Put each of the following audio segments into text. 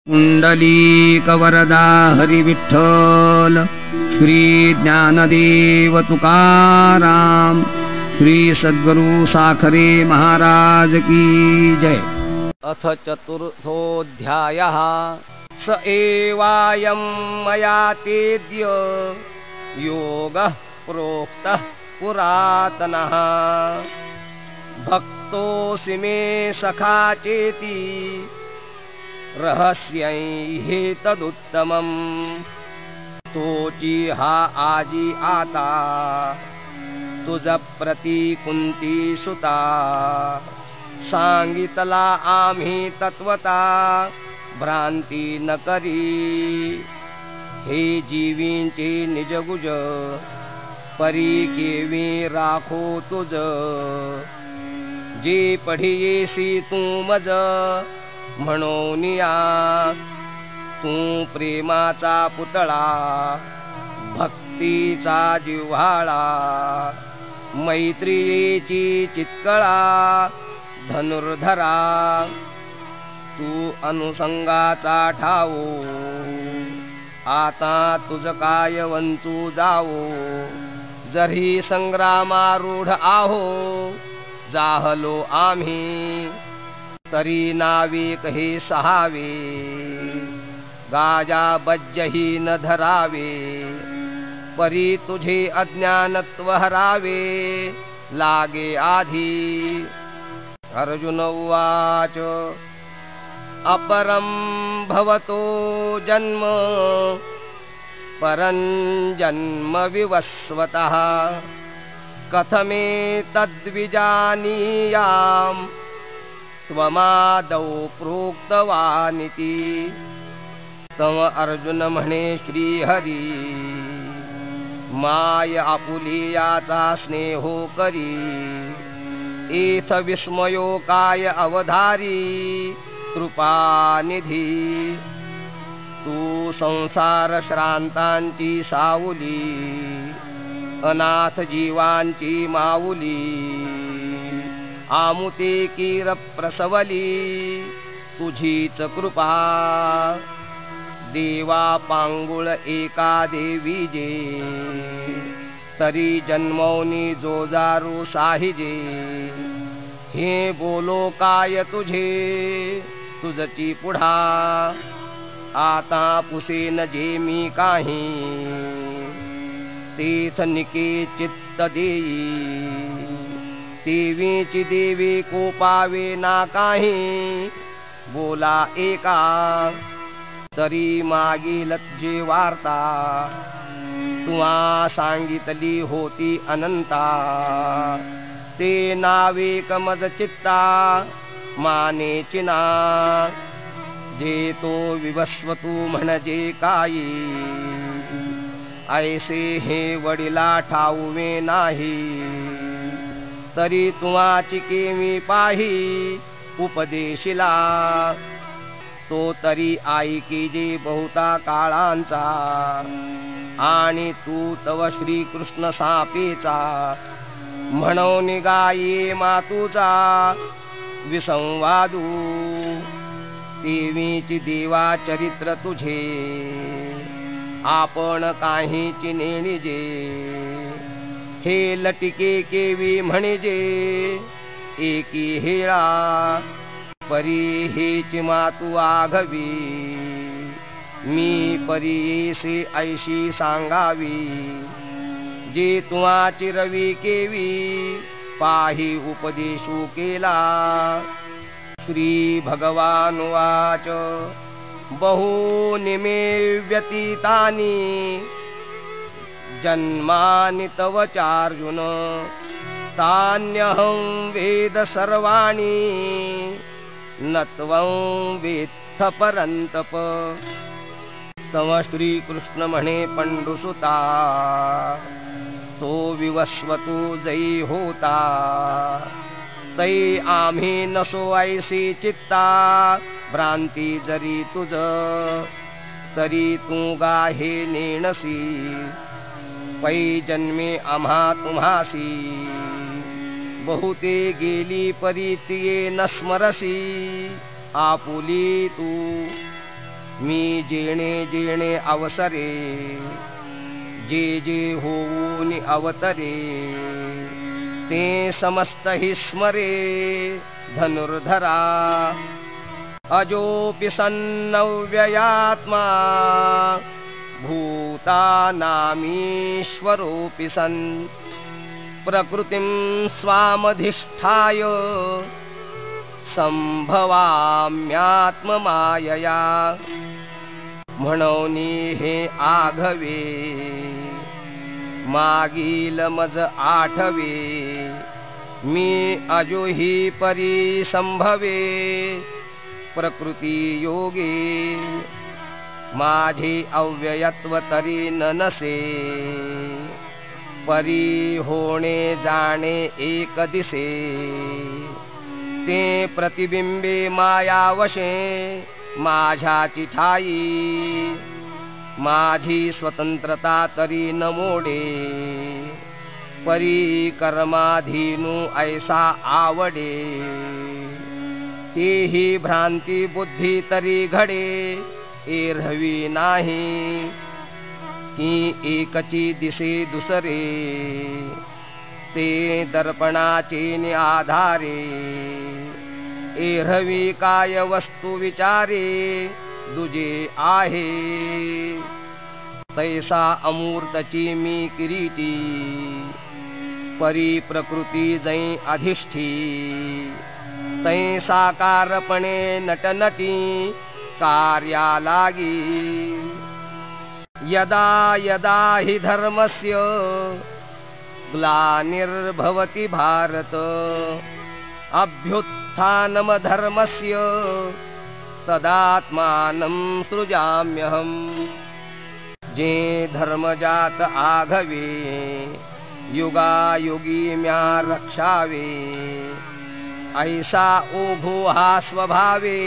कुंडलीकवरदा हरी विठ्ठल, श्री ज्ञानदेव तुकाराम, श्री सद्गुरु साखरे महाराज की जय। अथ चतुर्थोऽध्यायः। स एवायं मया तेद्य योगः प्रोक्तः पुरातनः, भक्तोऽसि मे सखा चेति रहस्यैहेतदुत्तमम्। तोची हा आजी आता तुझ प्रति कुंती सुता, सांगितला आम्ही तत्वता भ्रांती न करी। हे जीवींचे निजगुज परी केवी राखो तुझ, जे पढियेसी तू मज म्हणून या। तू प्रेमाचा पुतळा भक्तीचा जिव्हाळा, मैत्रियेची चित्कळा धनुर्धरा। तू अनुसंगाचा ठावो, आता तुझ काय वंचू जावो। जरी संग्रामारूढ आहो जाहलो आम्ही, तरी नाविक हे सहावे गाजा बज्जही न धरावे। परी तुझे अज्ञानत्व हरावे लागे आधी। अर्जुन उवाच अपरं भवतो जन्म परं जन्म विवस्वतः, कथमेतद्विजानीयाम् त्वमादौ प्रोक्तवानिति। तव अर्जुन म्हणे श्रीहरी, माय आपुलियाचा स्नेहो करी। एथ विस्मयो काय अवधारी कृपानिधी। तू संसार श्रांतांची सावली, अनाथ जीवांची माऊली। आमुते कीर प्रसवली तुझीच कृपा, देवा पांगुळ एका देवी जे। तरी जन्मौनी जोजारू साहिजे, हे बोलो काय तुझे तुझची पुढा। आता पुसेन जे मी काही, तेथ निके चित्त देई। देवीची देवी कोपावे ना काही, बोला एका तरी मागील जे वार्ता। तुवा सांगितली होती अनंता, ते नावेक मज चित्ता मानेची ना। जे तो विवस्वतू म्हणजे काही, ऐसे हे वडिला ठाऊवे नाही। तरी तुवाची केवी पाही उपदेशिला, तो तरी ऐकी जे बहुता काळांचा। आणि तू तव श्रीकृष्ण सापेचा, म्हणून गाये मातूचा विसंवादू। देवीची देवा चरित्र तुझे, आपण काहीची नेणिजे। हे लटिके केवी म्हणिजे एकी हेळा, परी हेची मातू आघवी। मी परीयेसे ऐशी सांगावी, जे तुवाची रवी केवी पाही उपदेशू केला। श्री भगवानुवाच बहूनि मे व्यतीतानि जन्मानि तव चार्जुन, तान्यहं वेद सर्वाणि न त्वं वेत्थ परन्तप। तव श्रीकृष्ण म्हणे पंडुसुता, तो विवस्वतू जै होता। तै आम्ही नसो ऐसी चित्ता, भ्रांती जरी तुझ तरी तू गाहे नेणसी। पै जन्मे आम्हा तुम्हासी, बहुते गेली परी तिये न स्मरसी। आपुली तू मी जेणे जेणे अवसरे जे जे होऊन अवतरे ते समस्त हि स्मरे धनुर्धरा अजोपि सन्नव्ययात्मा भूतानामीश्वरोऽपि सन् प्रकृतिं स्वामधिष्ठाय संभवाम्यात्ममायया म्हणोनी हे आघवे मागील मज आठवे मी अजोही परी संभवे प्रकृती योगे माझे अव्ययत्व तरी न नसे परी होणे जाणे एक दिसे ते प्रतिबिंबे मायावशे माझ्याची ठाई माझी स्वतंत्रता तरी न मोडे परी कर्माधीनू ऐसा आवडे तेही भ्रांती बुद्धी तरी घडे एरहवी नाही ही एकची दिसे दुसरे ते दर्पणाचे आधारे एरहवी काय वस्तू विचारे दुजे आहे तैसा अमूर्तची मी किरीटी परी प्रकृती जै अधिष्ठी तै साकारपणे नटनटी कार्या लागी यदा यदा हि धर्मस्य ग्लानिर्भवति भारत अभ्युत्थानमधर्मस्य तदात्मानं सृजाम्यहम् जे धर्मजात आघवे युगायुगी म्या रक्षावे ऐसा ओघो हा स्वभावे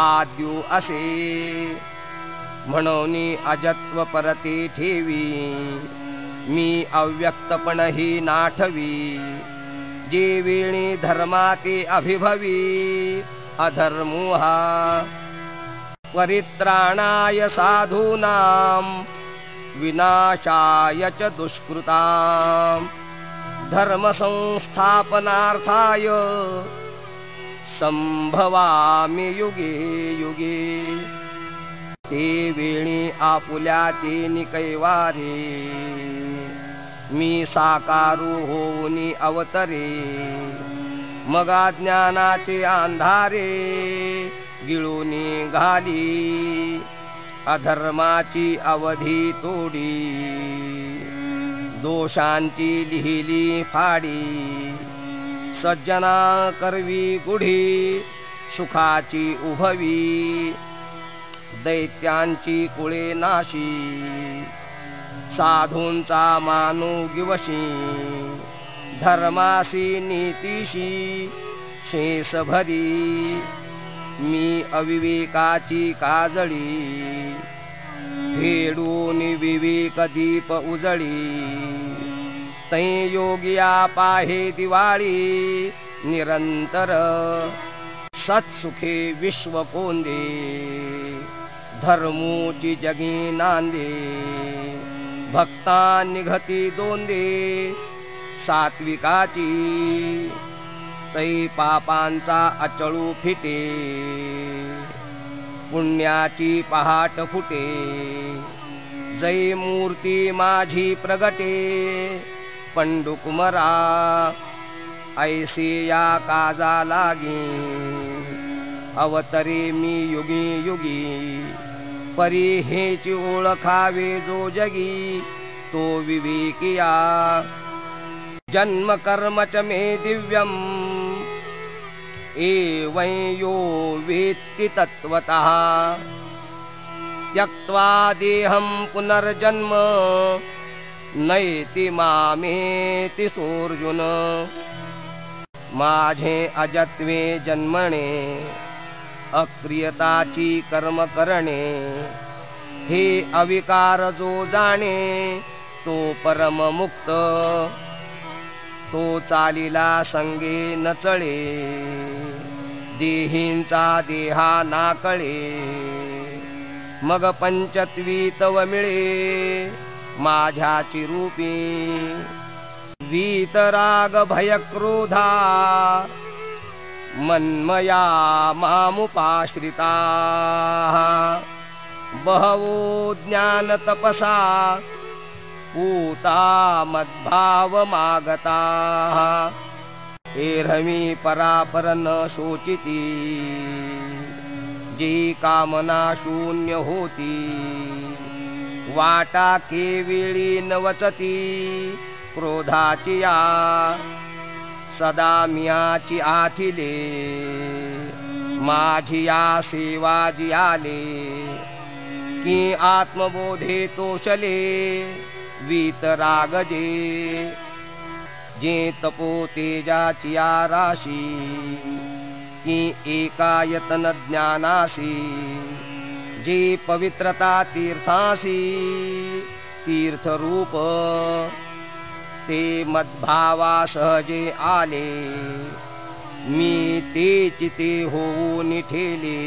आद्यू असे म्हणून अजत्व परते ठेवी मी अव्यक्तपणही नाठवी जे वेणी धर्माते अभिभवी अधर्मो हा परित्राणाय साधूनां विनाशाय च दुष्कृतां धर्म संस्थापनार्थाय संभवामि युगे युगे ते वेणी आपुल्याचे निकैवारे मी साकारू होऊनी अवतरे मगा ज्ञानाचे अंधारे गिळूनी घाली अधर्माची अवधी तोडी दोषांची लिहिली फाडी सज्जना करवी गुढी सुखाची उभवी दैत्यांची कुळे नाशी साधूंचा मानू गिवशी धर्मासी नीतीशी शेष भरी मी अविवेकाची काजळी फेडून विवेक दीप उजळी तै योगिया पाहे दिवाळी निरंतर सत्सुखे विश्व कोंदे धर्मूची जगी नांदे भक्ता निघती दोंदे सात्विकाची तै पापांचा अचळू फिटे पुण्याची पहाट फुटे जै मूर्ती माझी प्रगटे पंडुकुमरा ऐसे या काजा लागी अवतरे मी युगी युगी परी हेची ओळखावे जो जगी तो विवेकिया जन्म कर्म च मे दिव्यम् एवं यो वेत्ति तत्त्वतः त्यक्त्वा देहं पुनर्जन्म नैति मामेति सोऽर्जुन माझे अजत्वे जन्मणे अक्रियताची कर्म करणे हे अविकार जो जाणे तो परम मुक्त तो चालिला संगे न चळे देहींचा देहा नाकळे मग पंचत्वी तव मिळे माझ्याची रूपी वीतराग भय क्रोधा मन्मया मामुपाश्रिता बहवो ज्ञान तपसा पूता मद्भाव मागता एरहमी परापर न शोचिती जी कामना शून्य होती वाटा केविळी नवचती क्रोधाची या सदा मियाची आथिले माझी या सेवा जी आले की आत्मबोधे तोषले वीतरागजे जे तपो तेजाची या राशी की एकायतन ज्ञानासी जे पवित्रता तीर्थासी तीर्थरूप ते मद्भावा सहजे आले मी ते चिते होऊन ठेले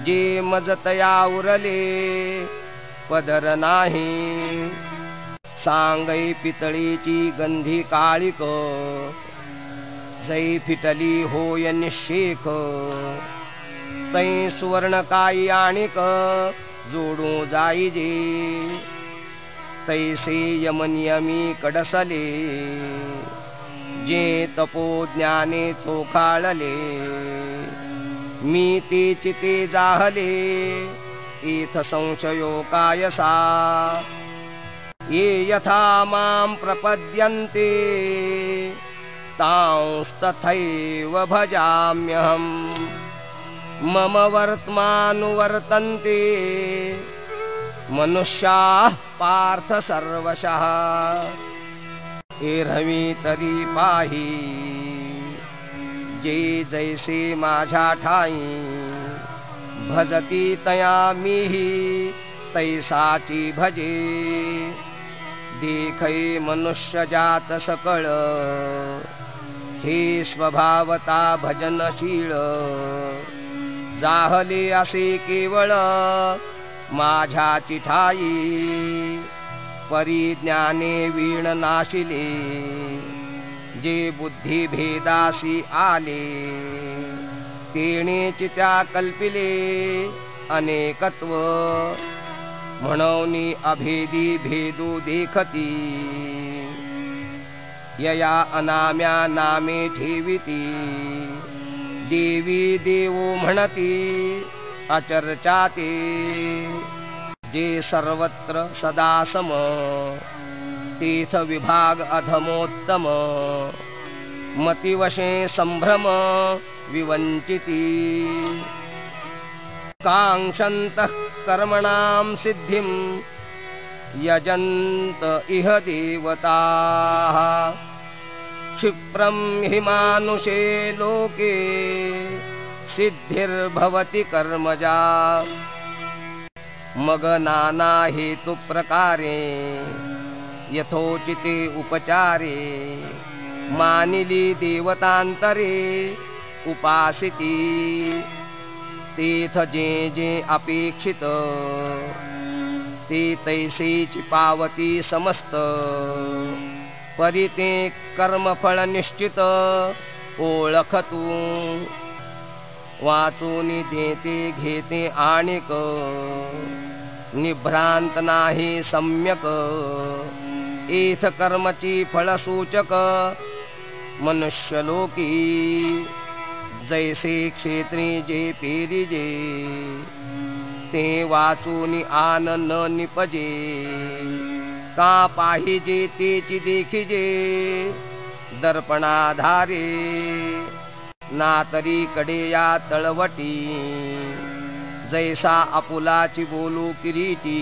जे मजतया उरले पदर नाही सांगई पितळीची गंधी काळिक जै फिटली होय निशेख तै सुवर्ण काही आणिक जोडू जाईजे तैसे यमनियमी कडसले जे तपो ज्ञाने चोखाळले मी ते चिते जाहले इथ संशयो कायसा ये यथा मां प्रपद्यन्ते तांस्तथैव भजाम्यहम् मम वर्त्मानुवर्तन्ते मनुष्याः पार्थ सर्वशः एरहमी तरी पाही जे जैसे माझ्या ठाई भजती तया मीही तैसाची भजे देखै मनुष्य जात सकळ हे स्वभावता भजनशील जाहले असे केवळ माझ्याची ठाई परिज्ञाने वीण नाशिले जे बुद्धी भेदासी आले तेणेच त्या कल्पिले अनेकत्व म्हणून अभेदी भेदू देखती यया अनाम्या नामे ठेविती देवी देवो म्हणती अचर्चाते जे सर्वत्र सदा सम तीर्थ विभाग अधमोत्तम मतिवशे संभ्रम विवंचिती कांक्षन्तः कर्मणां सिद्धिं यजन्त इह देवताः क्षिप्रं हि मानुषे लोके सिद्धिर्भवति कर्मजा मग नाना हेतु प्रकारे यथोचिते उपचारे मानिली देवतांतरे उपासिती तीथ जे जे अपेक्षित ते तैसेच पावती समस्त परिते कर्मफळ निश्चित ओळखतू वाचूनी देते घेते आणिक निभ्रांत नाही सम्यक एथ कर्मची फळसूचक मनुष्यलोकी जैसे क्षेत्री जे पेरिजे ते वाचून आन न निपजे का पाहिजे तेची देखिजे दर्पणाधारे नातरी कडे या तळवटी जैसा आपुलाची बोलू किरीटी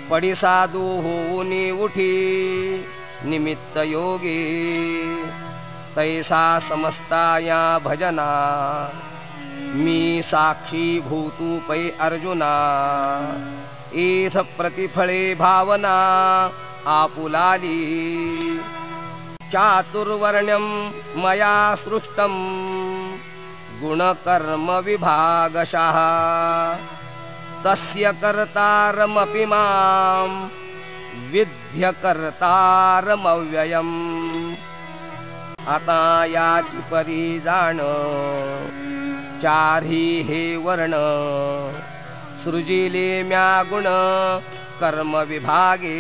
पडी साधू होऊनी उठी निमित्त योगे तैसा समस्ता या भजना मी साक्षी भूतू पै अर्जुना एथ प्रतिफळे भावना आपुलाली चातुर्वर्ण्यं मया सृष्टं गुणकर्म विभागशः तस्य कर्तारमपि मां विद्य कर्तारमव्ययम् आता याची परी जाण चारही हे वर्ण सृजिले म्या गुण कर्म विभागे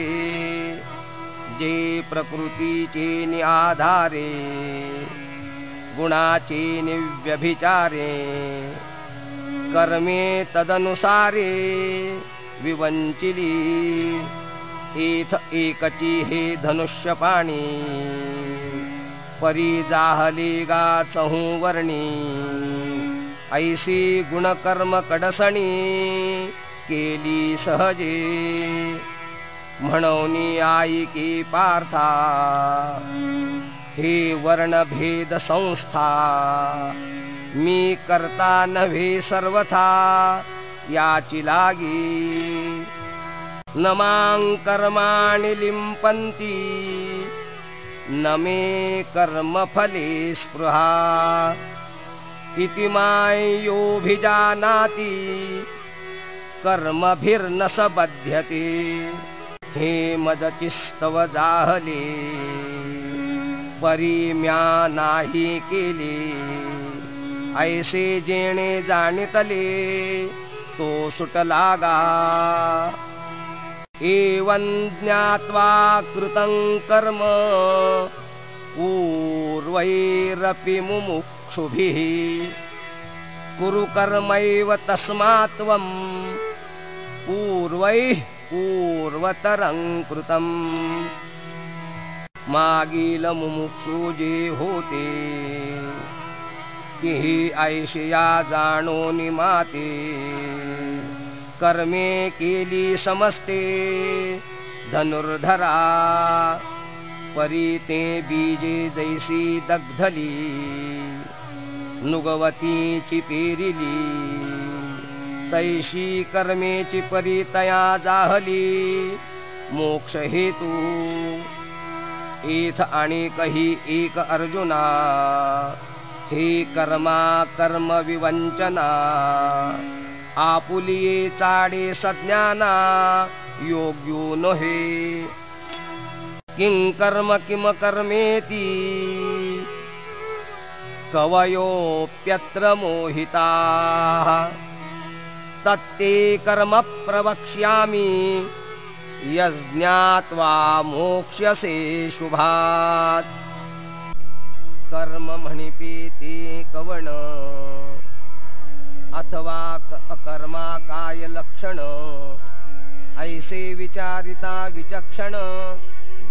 जे प्रकृतीचे निआधारे गुणाचे निव्यभिचारे कर्मे तदनुसारे विवंचिली एथ एकची हे धनुष्यपाणी परी जाहली गा चहू वर्णी ऐसी गुणकर्म कडसणी केली सहजे म्हणूनी आईकी पार्था हे वर्णभेद संस्था मी करता नव्हे सर्वथा याची लागी न मां कर्माणि लिंपन्ति न मे कर्मफले स्पृहा इति मायोभिजानाति कर्मभिर्न स बध्यते हे मजचिस्तव जाहले परी म्या नाही केले ऐसे जेणे जाणितले तो सुटलागा एवं ज्ञात्वा कृतं कर्म पूर्वैरपि मुमुक्षुभिः कुरु कर्मैव तस्मात् त्वं पूर्वैः पूर्वतरं कृतम् मागील मुमुक्षु जे होते तिही ऐशिया जाणो निमाते कर्मे केली समस्ते धनुर्धरा परी ते बीजे जैसी दग्धली नुगवतीची पेरिली तैशी कर्मेची परी तया जाहली मोक्ष हेतू एथ आणि कही एक अर्जुना हे कर्मा कर्म विवंचना आपुलिये चाडे सज्ञाना योग्यो नोहे किं कर्म किम कर्मेति कवयोप्यत्र मोहिताः तत्ते कर्म प्रवक्ष्यामि यज्ञात्वा मोक्ष्यसे शुभात् कर्म म्हणिपीते कवण अथवा अकर्मा काय लक्षण ऐसे विचारिता विचक्षण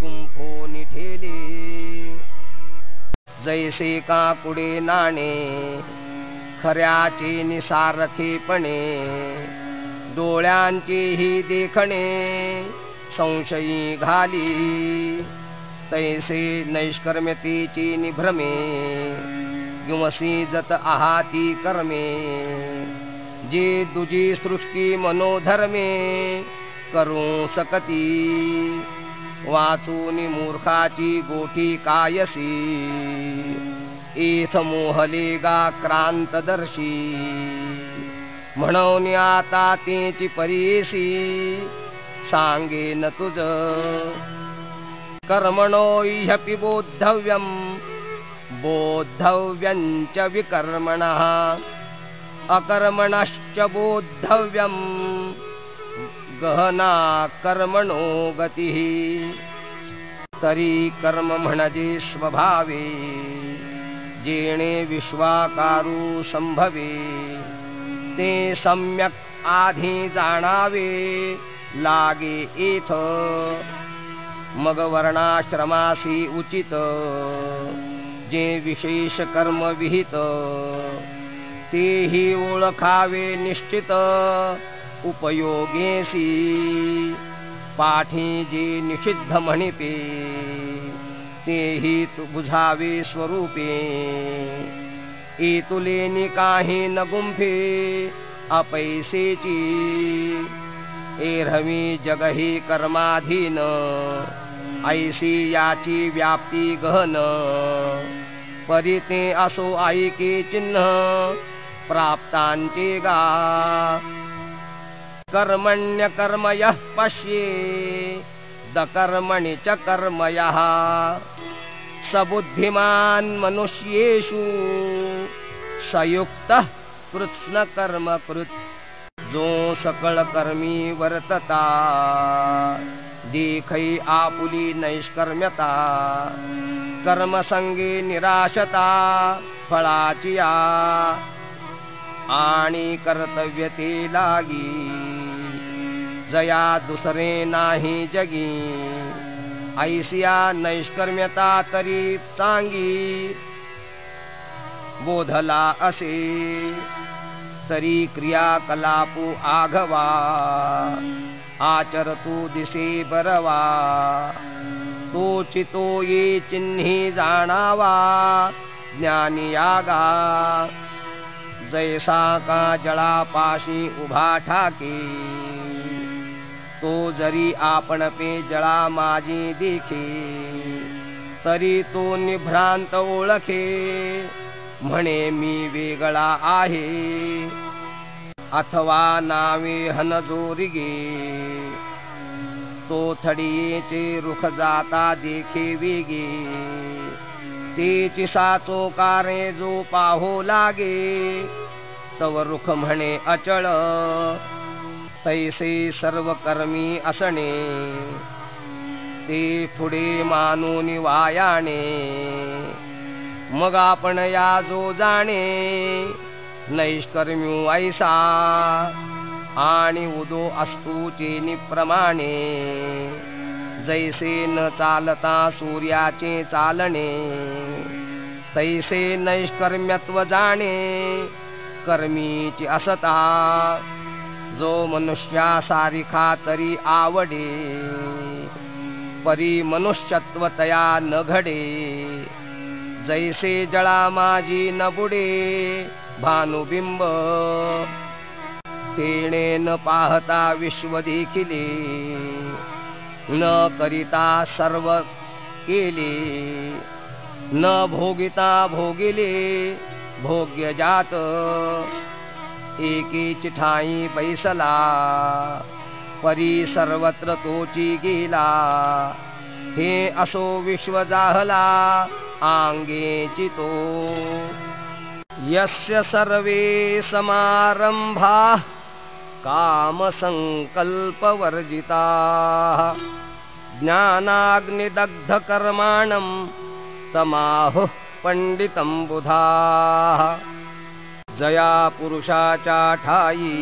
गुंफो निठेले जैसे काकुडे नाणे खऱ्याचे निसारखेपणे डोळ्यांचेही देखणे संशयी घाली तैसे नैष्कर्म्यतेची निभ्रमे गुमसी जत आहाती कर्मे जे दुजी सृष्टी मनोधर्मे करू सकती वाचूनी मूर्खाची गोठी कायसी एथ मोहले गा क्रांतदर्शी म्हणून आता तेची परीसी सांगे न तुझ कर्मणो ह्यपि बोद्धव्यं बोद्धव्यंच विकर्मणः अकर्मणश्च बोद्धव्यं गहना कर्मणो गतिः तरी कर्म म्हणजे स्वभावे जेणे विश्वाकारू संभवे ते सम्यक आधी जाणावे लागे एथ मग वर्णाश्रमासी उचित जे विशेष कर्म विहित तेही ओळखावे निश्चित उपयोगेसी पाठी जे निषिद्ध म्हणिपे तेही तु बुझावे स्वरूपे एतुलेनी काही न गुंफे अपैसेची एरहवी जगही कर्माधीन ऐसी याची व्याप्ती गहन परिते असो ऐके चिन्ह प्राप्तांचे गा कर्मण्यकर्मयः पश्ये दकर्मणि च कर्मयः सबुद्धिमान् मनुष्येषु सयुक्तः कृत्स्नकर्मकृत् जो सकळ कर्मी वर्तता देखै आपुली नैष्कर्म्यता कर्मसंगे निराशता फळाची आणि कर्तव्यते लागी जया दुसरे नाही जगी ऐसिया नैष्कर्म्यता तरी चांगी बोधला असे तरी क्रियाकलापू आघवा आचरतू दिसे बरवा तोचितो ये चिन्ही जाणावा ज्ञानी यागा जैसा का जळापाशी उभा ठाके तो जरी आपण पे जळा माझी देखे तरी तो निभ्रांत ओळखे म्हणे मी वेगळा आहे अथवा नावे हनजोरिगे तो थडीचे रुख जाता देखे वेगे तेची साचो कारे जो पाहो लागे तव रुख म्हणे अचळ तैसे सर्व कर्मी असणे ते पुढे मानून वायाणे मग आपण या जो जाणे नैष्कर्म्यू ऐसा आणि उदो अस्तूचे निप्रमाणे जैसे न चालता सूर्याचे चालणे तैसे नैष्कर्म्यत्व जाणे कर्मीची असता जो मनुष्या सारिखा तरी आवडे परी मनुष्यत्व तया न घडे जैसे जळा माझी न बुडे भानुबिंब तेणे न पाहता विश्व देखिले न करिता सर्व केले न भोगिता भोगिले भोग्य जात एकीच ठाई बैसला परी सर्वत्र तोची गेला हे असो विश्व जाहला आंगेची तो यस्य सर्वे समारंभाः कामसंकल्पवर्जिताः ज्ञानाग्निदग्धकर्माणं तमाहुः पंडितं बुधाः जया पुरुषाच्या ठाई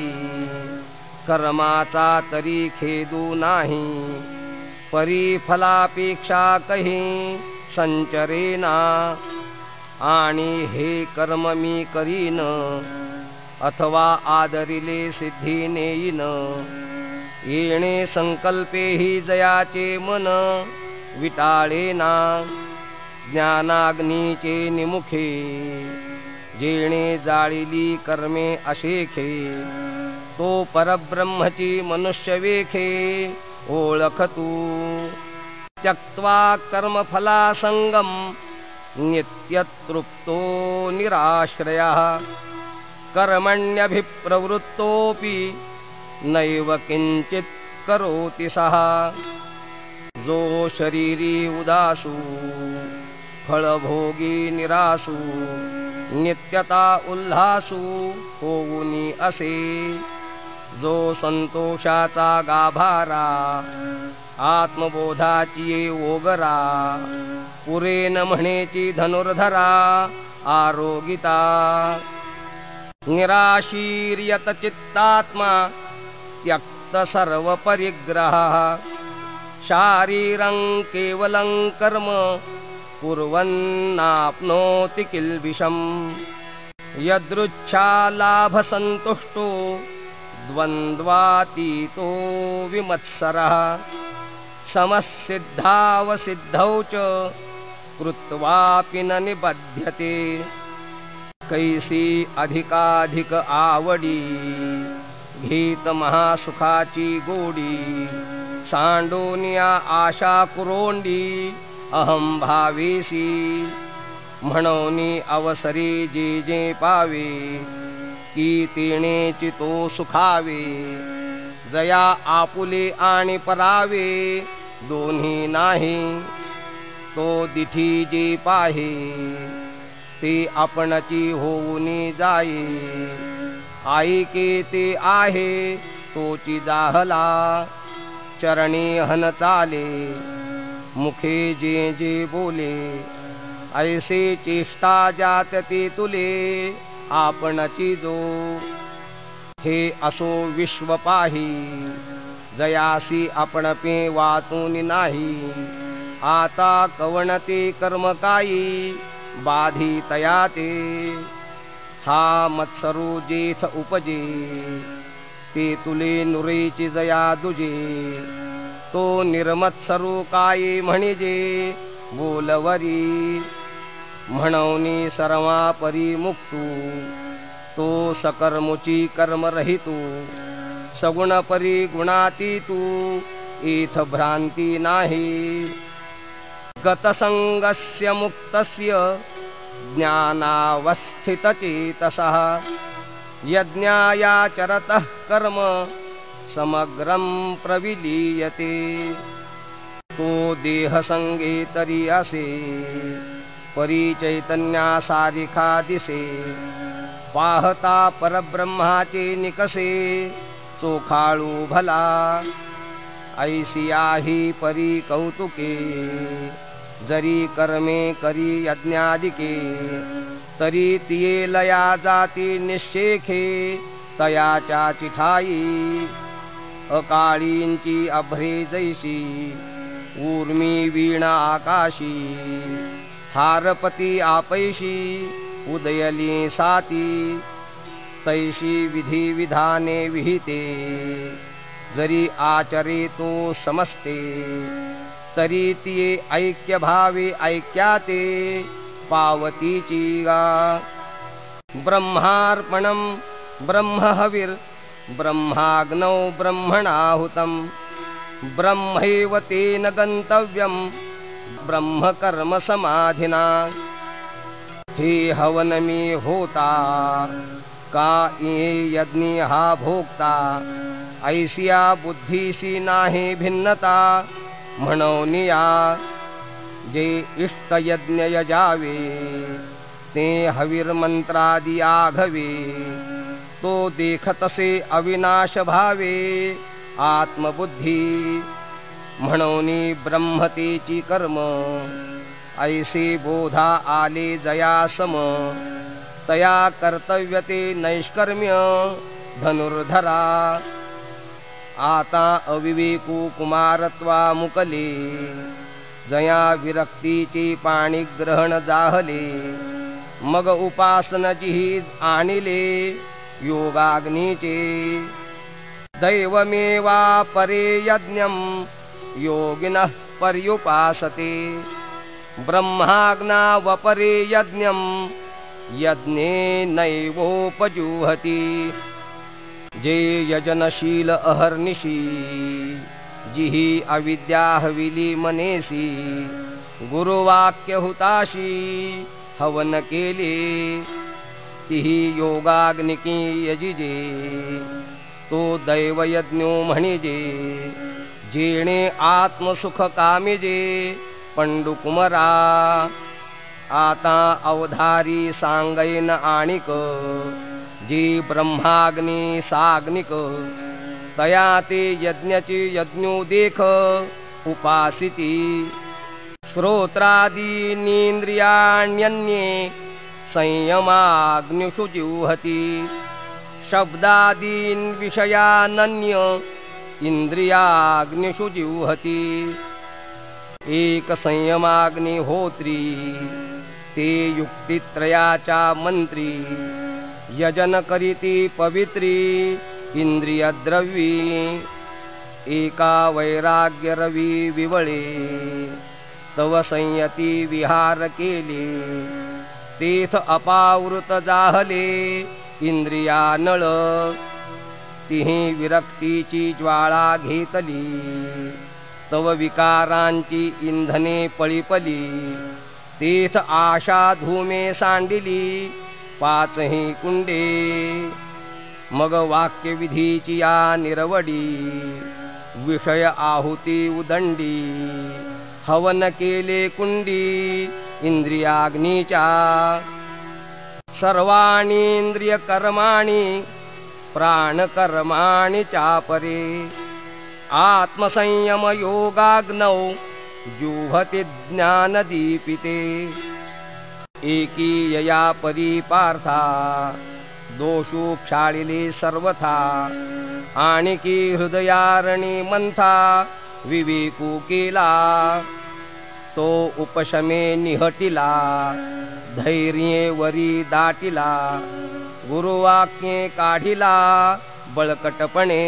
कर्माचा तरी खेदू नाही परी फलापेक्षा कही संचरेना आणि हे कर्म मी करीन अथवा आदरिले सिद्धी नेईन येणे संकल्पे ही जयाचे मन विटाळेना ज्ञानाग्नीचे निमुखे जेणे जाळिली कर्मे अशेखे तो परब्रह्मची मनुष्य वेखे ओळख तू त्यक्त्वा कर्मफलासंगम नित्यतृप्तो निराश्रयः कर्मण्यभिप्रवृत्तोऽपि नैव किंचित् करोति सः जो शरीरी उदासू फळभोगी निरासू नित्यता उल्हासू होऊनी असे जो संतोषाचा गाभारा आत्मबोधाची ओगरा पुरे न म्हणेची धनुर्धरा आरोगिता निराशीर्यत चित्तात्मा त्यक्त सर्व परिग्रह शारीरं केवलं कर्म कुर्वन्नाप्नोति किल्बिषम् यदृच्छालाभ संतुष्टो द्वन्द्वातीतो विमत्सरः समसिद्धावसिद्धौ च कृत्वापि न निबध्यते कैसी अधिकाधिक आवडी घेत महासुखाची गोडी सांडोनिया आशा कुरोंडी अहम भावेसी म्हणोनी अवसरी जे जे पावे की तेणेची तो सुखावे जया आपुले आणि परावे दोन्ही नाही, तो दिठी जे पाहे ते आपणची होऊन जाई. ऐके ते आहे तोची जाहला, चरणी हन चाले मुखे जे जे बोले. ऐसे चेष्टा जात ते तुले आपणची जो, हे असो विश्व पाही जयासी आपण पे वाचून नाही. आता कवणते कर्म काही बाधी तयाते, हा मत्सरू जेथ उपजे ते तुले नुरेची जया दुजे. तो निर्मत्सरू काय म्हणजे बोलवरी, म्हणूनी सर्वा परी मुक्तू. तो सकर्मुची कर्म रहितू, सगुण परी गुणातीतू. इथ भ्रांती नाही, गतसंगस्य मुक्तस्य ज्ञानावस्थितचेतसः. यज्ञायाचरतः कर्म समग्रं प्रविलीयते. तो देहसंगे तरी असे परी चैतन्यासारिखा दिसे. पाहता परब्रह्माचे निकसे चोखाळू भला. ऐसिया ही परी कौतुके जरी कर्मे करी यज्ञादिके. तरी तिये लया जाती निश्चेखे तयाच्या चिठाई. अकाळींची अभ्रे जैसी ऊर्मी वीणा आकाशी. हारपती आपैशी उदयली साती. तैशी विधी विधाने विहिते जरी आचरे तो समस्ते. तरी तिये ऐक्य भावे ऐक्याते पावतीची गा. ब्रह्मार्पणं ब्रह्महविर् ब्रह्माग्नौ ब्रह्मणाहुतं. ब्रह्मैव तेन गन्तव्यं ब्रह्मकर्म समाधिना. हे हवन में होता का ये यज्ञ हा भोगता. ऐसिया बुद्धीसी नाही भिन्नता म्हणून या. जे इष्ट यज्ञ यजावे ते हविर्मंत्रादि आघवे. तो देखतसे अविनाश भावे आत्मबुद्धी. म्हणून ब्रह्मतेची कर्म ऐसे बोधा आले जया सम. तया कर्तव्यते नैष्कर्म्य धनुर्धरा. आता अविवेकू कुमारत्वा मुकले. जया विरक्तीचे पाणी ग्रहण जाहले. मग उपासन जिही आणिले योगाग्नीचे. दैवमेवा परे यज्ञं योगिनः पर्युपासते. ब्रह्माग्नावपरे यज्ञं यज्ञे नैवोपजुहति. जे यजनशील अहर्निशी जिही अविद्या हविली मनेसी. गुरुवाक्य हुताशी हवन केले तिही योगाग्निकी यजिजे. तो दैवयज्ञो म्हणिजे जेणे आत्मसुख कामिजे पंडुकुमरा. आता अवधारी सांगैन आणिक जी ब्रह्माग्नी साग्निक. तया ते यज्ञची यज्ञो देख उपासिती. श्रोत्रादीनींद्रियाण्यन्ये संयमाग्निषु जुहती. शब्दादीन् विषयानन्य इंद्रियाग्निषु जुहती. एक संयमाग्निहोत्री ते युक्तित्रयाचा मंत्री. यजन करीती पवित्री इंद्रियद्रवी. एका वैराग्य रवी विवळे तव संयती विहार केले. तेथ अपावृत जाहले इंद्रिया नळ. तिही विरक्तीची ज्वाळा घेतली. तव विकारांची इंधने पळीपली. तेथ आशा धूमे सांडिली पाचही कुंडे. मग वाक्यविधीची या निरवडी विषय आहुती उदंडी हवन केले कुंडी इंद्रियाग्नीच्या सर्वाणींद्रिय कर्माणि प्राणकर्माणि चापरे आत्मसंयम योगाग्नौ जुह्वति ज्ञानदीपिते एकीयया परिपार्था दोषू क्षाळिले सर्वथा आणिकी हृदयारणी मंथा विवेकू केला तो उपशमे निहटिला धैर्ये वरी दाटिला गुरुवाक्ये काढिला बळकटपणे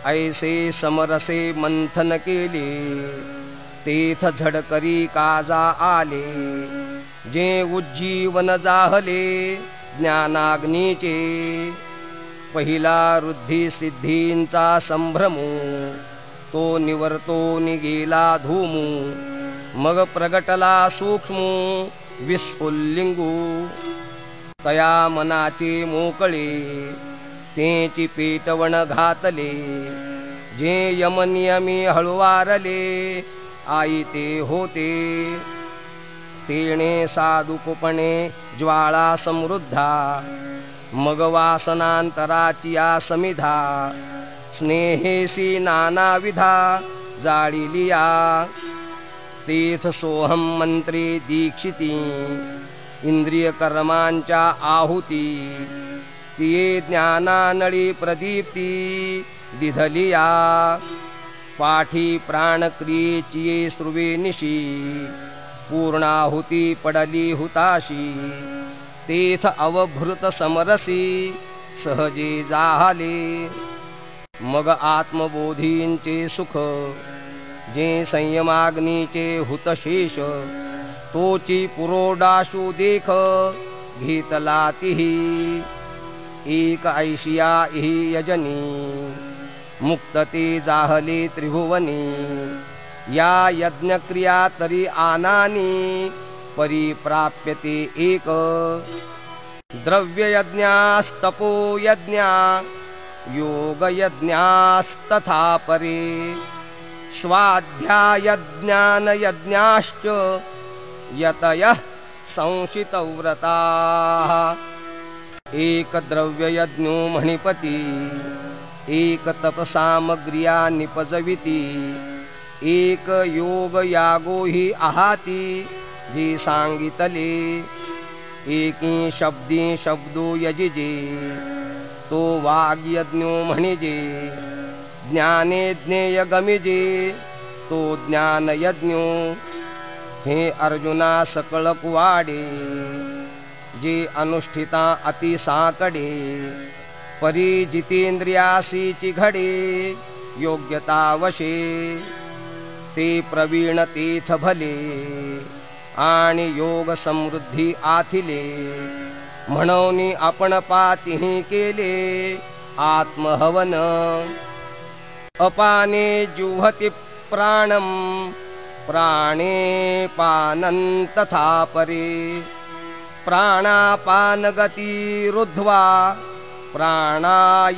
ऐसे समरसे मंथन केले तेथ झडकरी काजा आले जे उज्जीवन जाहले ज्ञानाग्नीचे पहिला वृद्धी सिद्धींचा संभ्रमू तो निवर्तो निगेला धूमू मग प्रगटला सूक्ष्मू विस्फुल्लिंगू तया मनाचे मोकळे तेची पेटवण घातले जे यमनियमी हळुवारले आई ते होते तेणे साधुकपणे ज्वाळा समृद्धा मग वासनांतराची या समिधा स्नेहेसी नानाविधा जाळिलिया तीर्थ सोहम मंत्रे दीक्षिती इंद्रिय कर्मांच्या आहुती तिये ज्ञानानळी प्रदीप्ती दिधलिया पाठी प्राणक्रियेची श्रुवे निशी पूर्णाहुती पडली हुताशी तेथ अवभृत समरसी सहजे जाहले मग आत्मबोधींचे सुख जे संयमाग्नीचे हुतशेष तोची पुरोडाशू देख घेतला तिही एक ऐशिया इहि यजनी मुक्तते जाहले त्रिभुवनी या यज्ञक्रिया तरी आनानी परिप्राप्यते एक द्रव्ययज्ञास्तपो यज्ञा योगयज्ञास्तथा परे स्वाध्यायज्ञानयज्ञाश्च यतयः संशितव्रताः एक द्रव्ययज्ञो मणिपती एक तपसामग्र्या निपजविती एक योग यागो हि आहाती जी सांगितले एकी शब्दी शब्दो यजिजे तो वाग्यज्ञो म्हणिजे ज्ञाने ज्ञेय गमिजे तो ज्ञानयज्ञो हे अर्जुना सकळ कुवाडे जे अनुष्ठिता अति साकडे परी जितेंद्रियासीची घडे योग्यता वशे ते प्रवीण तेथ भले आणि योग समृद्धी आथिले म्हणून आपण पातिही केले आत्महवन अपाने जुहति प्राणम प्राणे पानं तथा परे प्राणापानगती रुद्ध्वा प्राणायामपरायणाः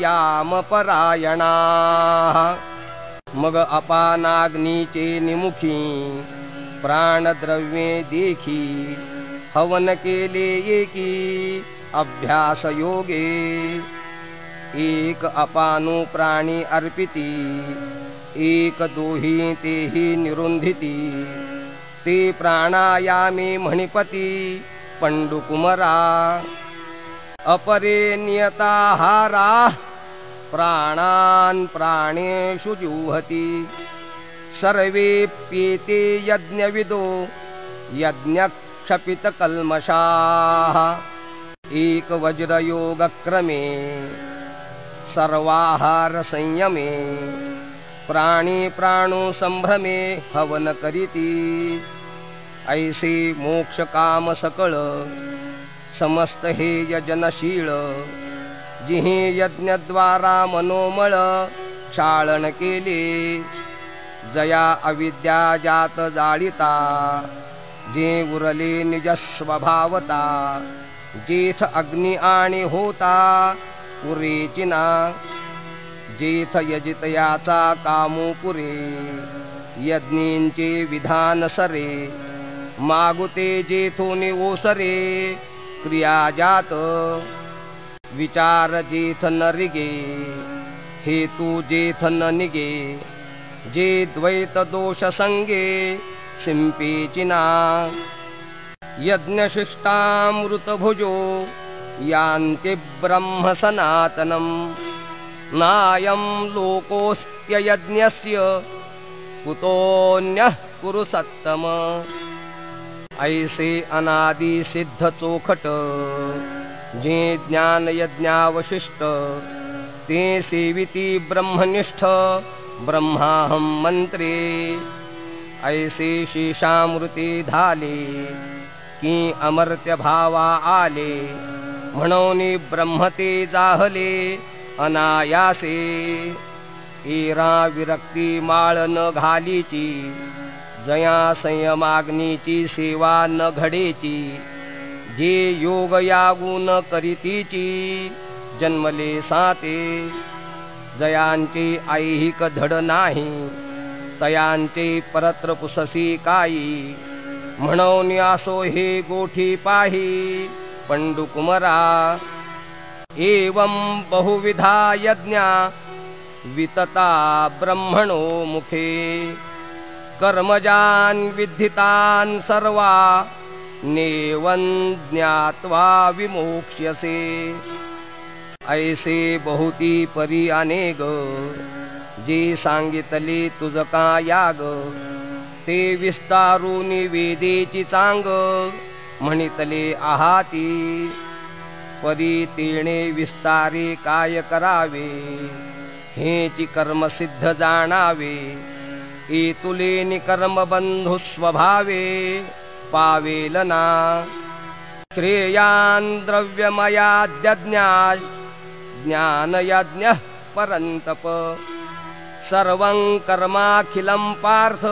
मग अपानाग्नीचे निमुखी प्राणद्रव्ये देखी हवन केले एकी अभ्यास योगे एक अपानु प्राणी अर्पिती एक दोही तेही निरुंधिती ते प्राणायामे मणिपती पंडुकुमरा अपरे नियताहारा प्राणान् प्राणेषु जुह्वति सर्वेप्येते यज्ञविदो यज्ञक्षपितकल्मषाः एक वज्रयोगक्रमे सर्वाहार संयमे प्राणी प्राणो संभ्रमे हवन करीती ऐसे मोक्ष काम सकळ समस्त हे यजनशीळ जिहि यज्ञद्वारा मनोमळ क्षाळन केले जया अविद्या जात जाळिता जे उरले निज स्वभावता जेथ अग्नि आणि होता पुरेचिना जेथ यजित याचा कामू पुरे यज्ञींचे विधान सरे मागुते जेथोनी ओसरे क्रिया जात विचार जेथ न रिगे हेतू जेथ न निगे जे द्वैत दोष संगे सिंपेचिना यज्ञशिष्टामृत भुजो यान्ति ब्रह्म सनातनम नायं लोकोऽस्त्ययज्ञस्य कुतोऽन्यः कुरु सत्तम ऐसे अनादि सिद्ध चोखट जे ज्ञान यज्ञावशिष्ट ते सेविती ब्रह्मनिष्ठ ब्रह्माहं मंत्रे ऐसे शेषामृते धाले की अमर्त्य भावा आले म्हणून ब्रह्म ते जाहले अनायासे एरा विरक्ती माळ न घालीची जया संयमाग्नीची सेवा न घडेची जे योग यागुन करीतीची जन्मले साते जयांचे ऐहिक धड नाही तयांचे परत्र पुससी काई म्हणून असो हे गोठी पाही पंडुकुमरा एवं बहुविधा यज्ञा वितता ब्रह्मणो मुखे कर्मजान विद्धितान सर्वा नेवं ज्ञात्वा विमोक्ष्यसे ऐसे बहुती परी अनेक जे सांगितले तुझका याग ते विस्तारुनी वेदेची चांग म्हणितले आहाती परी तेणे विस्तारे काय करावे हेची कर्म सिद्ध जाणावे एतुले निकर्म बंधु स्वभावे पावेल ना श्रेयान द्रव्यमयाद्यज्ञा ज्ञानयज्ञ परंतप सर्वं कर्माखिलं पार्थ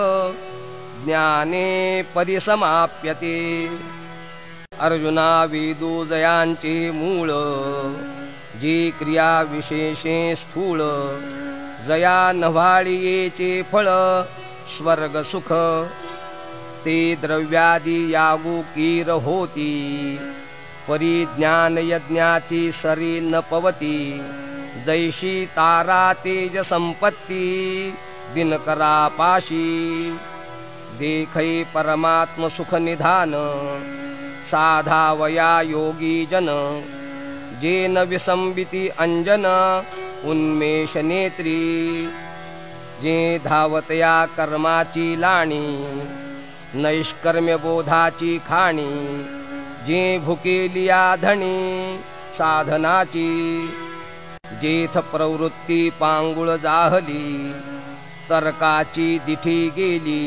ज्ञाने परिसमाप्यते अर्जुना वेदो जयांचे मूळ जी क्रिया विशेषे स्थूळ जया नव्हाळीयेचे फळ स्वर्ग सुख ते द्रव्यादी यागू कीर होती परिज्ञान यज्ञाची सरी न पवती जैशी तारा तेज संपत्ती दिनकरा पाशी देखै परमात्म सुख निधान साधावया योगी जन जेन विसंबिती अंजन उन्मेष नेत्री जे धावतया कर्माची लाणी नैष्कर्म्य बोधाची खाणी जे भुकेलिया धणी साधनाची जेथ प्रवृत्ती पांगुळ जाहली तर्काची दिठी गेली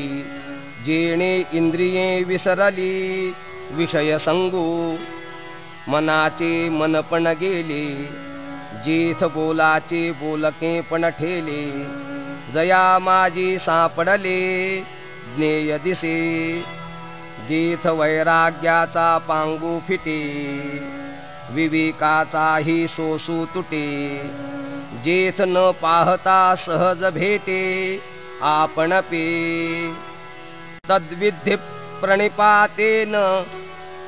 जेणे इंद्रिये विसरली विषय संगू मनाचे मनपण गेले जेथ बोलाचे बोलके पण ठेले जया माझी सापडले ज्ञेय दिसे जेथ वैराग्याचा पांगू फिटे विवेकाचाही सोसू तुटे जेथ न पाहता सहज भेटे आपण पे तद्विधी प्रणिपातेन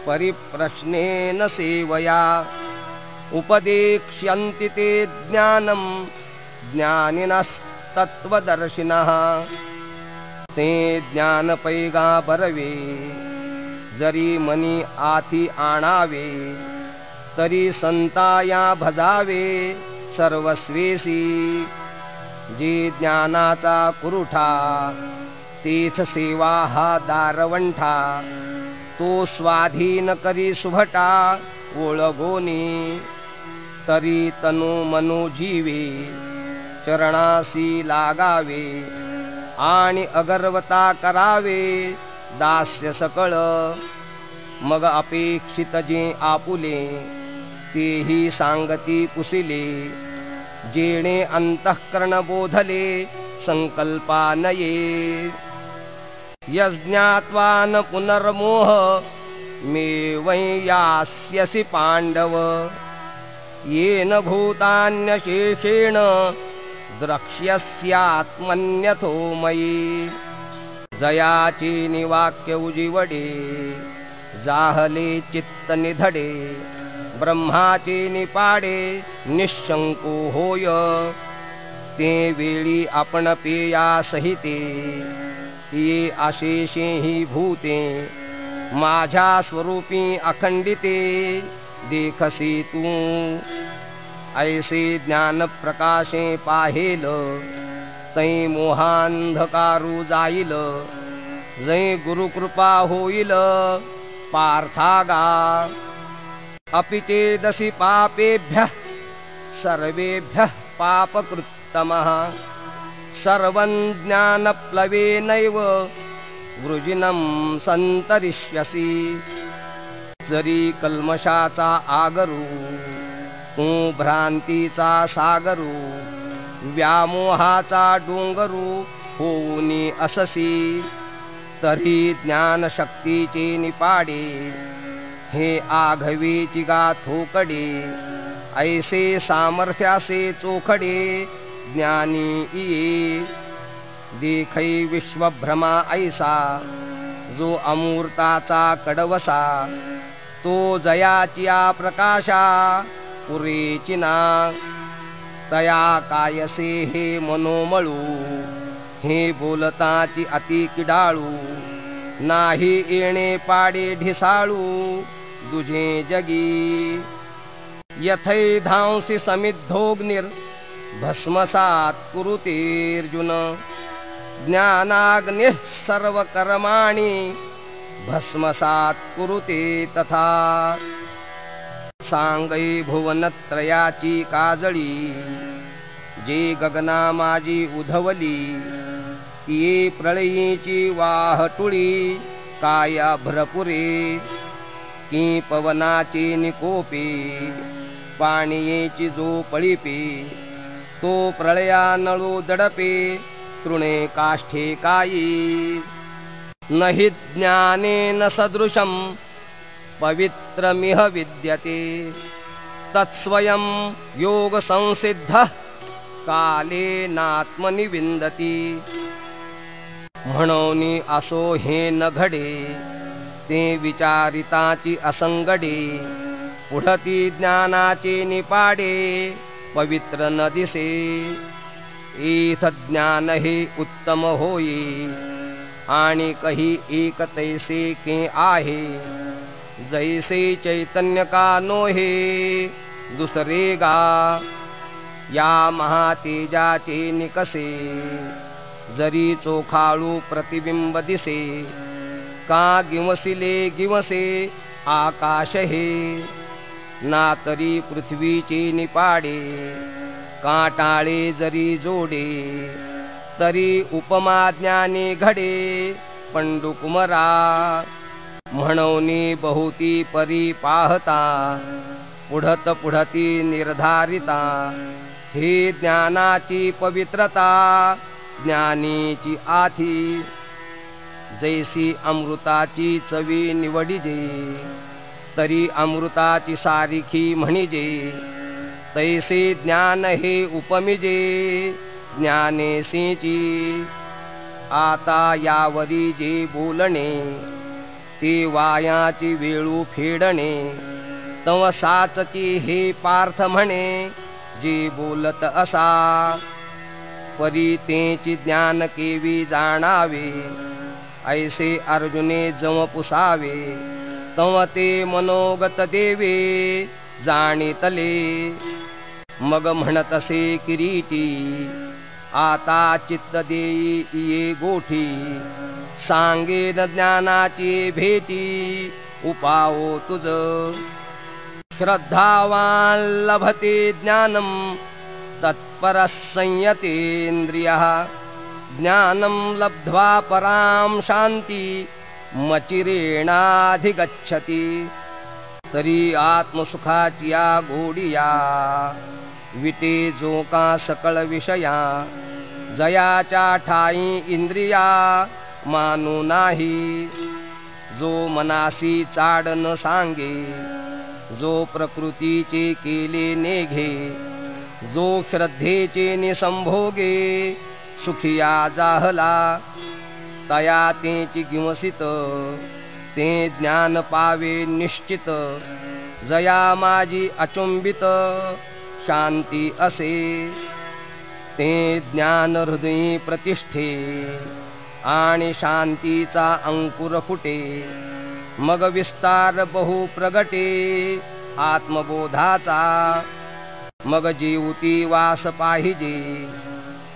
परिप्रश्नेन सेवया उपदेक्ष्यन्ति ते ज्ञानं ज्ञानिनस्तत्त्वदर्शिनः ते ज्ञान पैगा बरवे जरी मनी आथी आणावे तरी संताया भजावे सर्वस्वेसी जे ज्ञानाचा कुरुठा तीथ सेवा हा दारवंठा तो स्वाधीन करी सुभटा ओळगोनी तरी तनु मनो जीवे चरणासी लागावे आणि अगर्वता करावे दास्य सकळ मग अपेक्षित जे आपुले तेही सांगती कुसिले जेणे अंतःकरण बोधले संकल्पानये यज्ञात्वा न पुनर्मोह मे वै यास्यसि पांडव येन भूतान्यशेषेण द्रक्ष्यस्यात्मन्यथो मयि जयाची निवाक्य उजिवडे जाहले चित्त निधडे ब्रह्माचे निपाडे निशंको होय ते वेळी आपण पेया सहिते ये आशेषे ही भूते माझ्या स्वरूपी अखंडिते देखसी तू ऐसे ज्ञान प्रकाशे पाहेल तै मोहांधकारू जाईल जै गुरुकृपा होईल पार्थागा अपि चेदसि पापेभ्यः सर्वेभ्यः पापकृत्तमः सर्वं ज्ञानप्लवेनैव वृजिनं संतरिष्यसि जरी कल्मषाचा आगरू तू भ्रांतीचा सागरू व्यामोहाचा डोंगरू होऊनी अससी तरी ज्ञानशक्तीचे निपाडे हे आघवेची गाथोकडे ऐसे सामर्थ्यासे चोखडे ज्ञानी ये देखै विश्वभ्रमा ऐसा जो अमूर्ताचा कडवसा तो जयाचिया प्रकाशा पुरेचिना तया कायसे हे मनोमळू हे बोलताची अति किडाळू नाही येणे पाडे ढिसाळू दुजे जगी यथै धांसी समिद्धोग्निर भस्मसात कुरुतेर्जुन ज्ञानाग्निः सर्वकर्माणि भस्मसात कुरुते तथा सांगै भुवनत्रयाची काजळी जे गगना माझी उधवली तिये प्रळयीची वाहटुळी काया भरपुरे की पवनाची निकोपे पाणीयेची जो पळीपे तो प्रळया नळू दडपे तृणे काष्ठे कायी नहि ज्ञानेन सदृशं पवित्रमिह विद्यते तत्स्वयं योग संसिद्धः कालेनात्मनि विन्दति म्हणून असो हे न घडे ते विचारिताची असंगडे पुढती ज्ञानाचे निपाडे पवित्र न दिसे इथ ज्ञान हे उत्तम होई आणि कही एक तैसे के आहे जैसे चैतन्य का नोहे दुसरे गा या महातेजाचे निकसे जरी चोखाळू प्रतिबिंब दिसे का गिवसिले गिवसे आकाश हे ना तरी पृथ्वीचे निपाडे काटाळे जरी जोडे तरी उपमा ज्ञानी घडे पंडुकुमरा म्हणून बहुती परी पाहता पुढत पुढती निर्धारिता हे ज्ञानाची पवित्रता ज्ञानीची आथी जैसी अमृताची चवी निवडिजे तरी अमृताची सारिखी म्हणिजे तैसे ज्ञान हे उपमिजे ज्ञानेसीची आता यावरी जे बोलणे ते वायाची वेळू फेडणे तव साचची हे पार्थ म्हणे जे बोलत असा परी तेची ज्ञान केवी जाणावे ऐसे अर्जुने जव पुसावे तव ते मनोगत देवे जाणितले मग म्हणतसे किरीटी आता चित्त देई ये गोठी सांगेन ज्ञानाची भेटी उपावो तुझ श्रद्धावान लभते ज्ञानम तत्परः संयतेन्द्रियः ज्ञानं लब्ध्वा परां शांती मचिरेणाधिगच्छति तरी आत्मसुखाची या गोडिया विटे जो का सकळ विषया जयाच्या ठाई इंद्रिया मानू नाही जो मनासी चाड न सांगे जो प्रकृतीचे केले नेघे, जो श्रद्धेचे निसंभोगे, सुखिया जाहला तया तेची गिवसित, ते ज्ञान पावे निश्चित, जया माझी अचुंबित शांती असे, ते ज्ञान हृदयी प्रतिष्ठे, आणि शांतीचा अंकुर फुटे, मग विस्तार बहु प्रगटे आत्मबोधाचा, मग जीवती वास पाहिजे,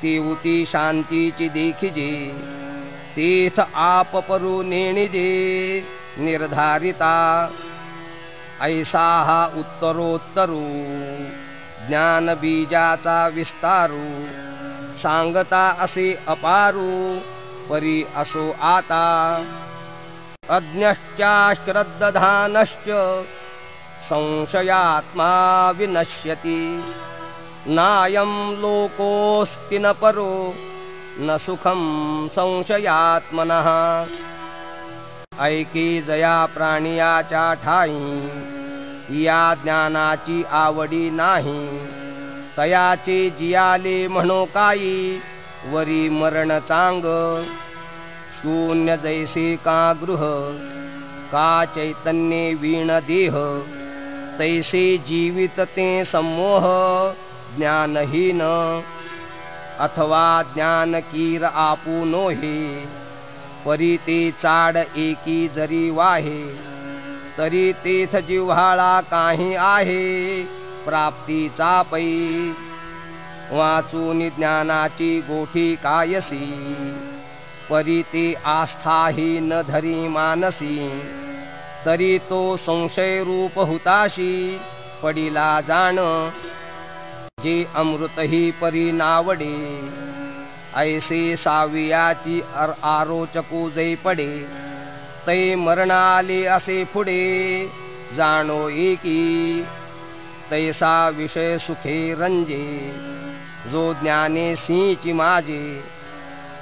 तीवती शांतीची देखिजे, तीथ आप परू नेणिजे निर्धारिता, ऐसा हा उत्तरोत्तरू ज्ञान बीजाचा विस्तारू, सांगता असे अपारू परी असो आता, अज्ञश्चा श्रद्धानश्च संशयात्मा विनश्यति, नायं लोकोऽस्ति न परो न सुखं संशयात्मनः, ऐकी जया प्राणियाच्या ठाई, या ज्ञानाची आवडी नाही, तयाचे जियाले म्हणो काही, वरी मरण चांग, शून्य जैसे का गृह, का चैतन्ये वीण देह, तैसे जीवित ते सम्मोह ज्ञानहीन, अथवा ज्ञान कीर आपू नोहे, परी ते चाड एकी जरी वाहे, तरी तेथ जिव्हाळा काही आहे प्राप्तीचा पै, वाचून ज्ञानाची गोठी कायसी, परी ते आस्थाही न धरी मानसी, तरी तो संशय रूप हुताशी पडिला जाण, जे अमृतही परी नावडे, ऐसे सावियाची आरोचकू जै पडे, तै मरणाले असे पुढे जाणो एकी, तैसा विषय सुखे रंजे, जो ज्ञाने सिंची माझे,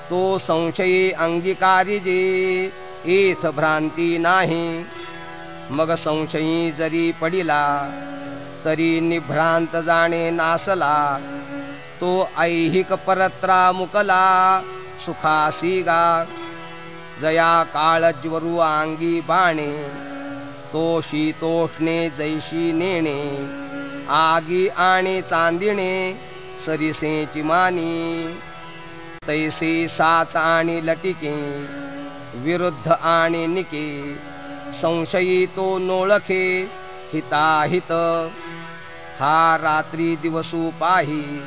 तो संशयी अंगीकारिजे एथ भ्रांती नाही, मग संशयी जरी पडिला तरी निभ्रांत जाणे नासला, तो ऐहिक परत्रा मुकला सुखासी गा, जया काळज्वरू अंगी बाणे, तो शीतोष्णे जैशी नेणे, आगी आणि चांदिणे सरिसेची मानी, तैसे साच आणि लटिके विरुद्ध आणि निके, संशयी तो नोळखे हिताहित, हा रात्री दिवसू पाही,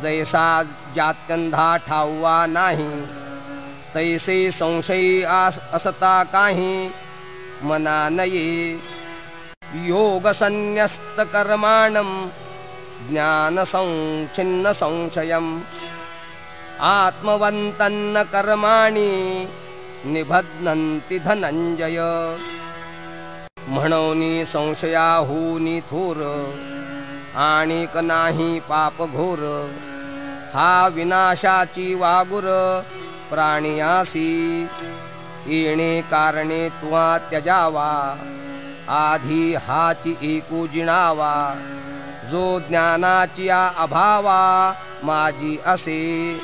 जैसा जात्यंधा ठाऊवा नाही, तैसे संशयी असता काही मना नये, योग संन्यस्त कर्माणं ज्ञान संच्छिन्न संशयम्, आत्मवन्तन्न कर्माणि निबध्नन्ति धनंजय, म्हणोनी संशयाहूनी थोर, आणिक नाही पाप घोर, हा विनाशाची वागुर प्राणियासी, येणे कारणे तुवा त्यजावा, आधी हाची एकू जिणावा, जो ज्ञानाची अभावा माझी असे,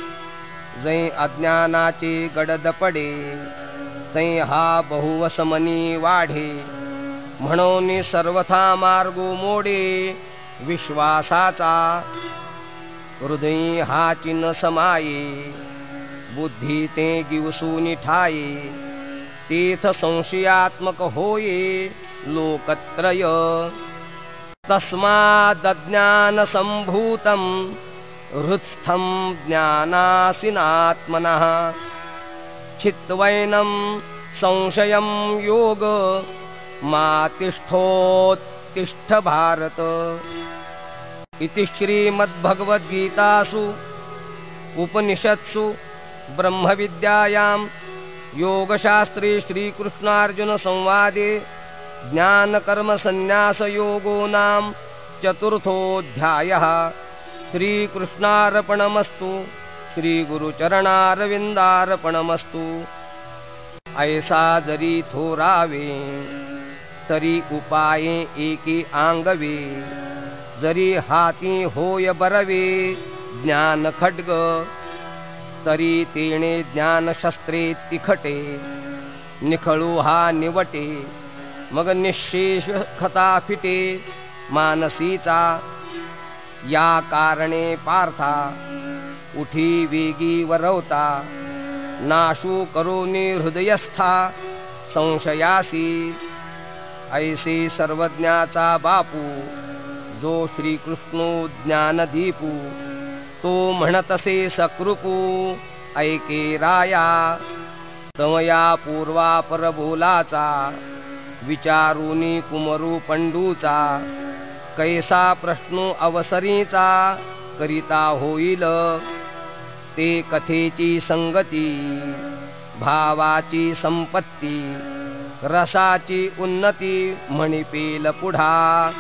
जै अज्ञानाचे गडद पडे, तै हा बहुवसमनी वाढे, म्हणून सर्वथा मार्गो मोडे विश्वासाचा, हृदयी हा चिन्ह समाये, बुद्धी ते गिवसूनी ठाये, तेथ संशयात्मक होये लोकत्रय, तस्मादज्ञान संभूतं हृत्स्थं ज्ञानासीनात्मनः, छित्त्वैनं संशयं योग मा तिष्ठोत्तिष्ठ भारत, इति श्रीमद्भगवद्गीतासु उपनिषत्सु ब्रह्मविद्यायां योगशास्त्रे श्रीकृष्णार्जुन संवादे ज्ञानकर्म संन्यास योगो नाम चतुर्थोऽध्यायः। श्रीकृष्णार्पणमस्तु, श्रीगुरुचरणारविंदार्पणमस्तु। ऐसा जरी थोरावे तरी उपाये एकी आंगवे, जरी हाती होय बरवे ज्ञान खड्ग, तरी तेणे ज्ञान शस्त्रे तिखटे, निखळू हा निवटे, मग निशेष खता फिटे मानसीचा, या कारणे पार्था उठी वेगी वरवता, नाशू करोनी हृदयस्था संशयासी, ऐसे सर्वज्ञाचा बापू जो श्रीकृष्णो ज्ञानदीपू, तो म्हणतसे सकृपू ऐके राया, तमया पूर्वापर बोलाचा विचारुनी कुमरू पंडूचा, कैसा प्रश्नो अवसरीचा करिता होईल, ते कथेची संगती भावाची संपत्ती, रसाची उन्नती म्हणिपेल पुढा,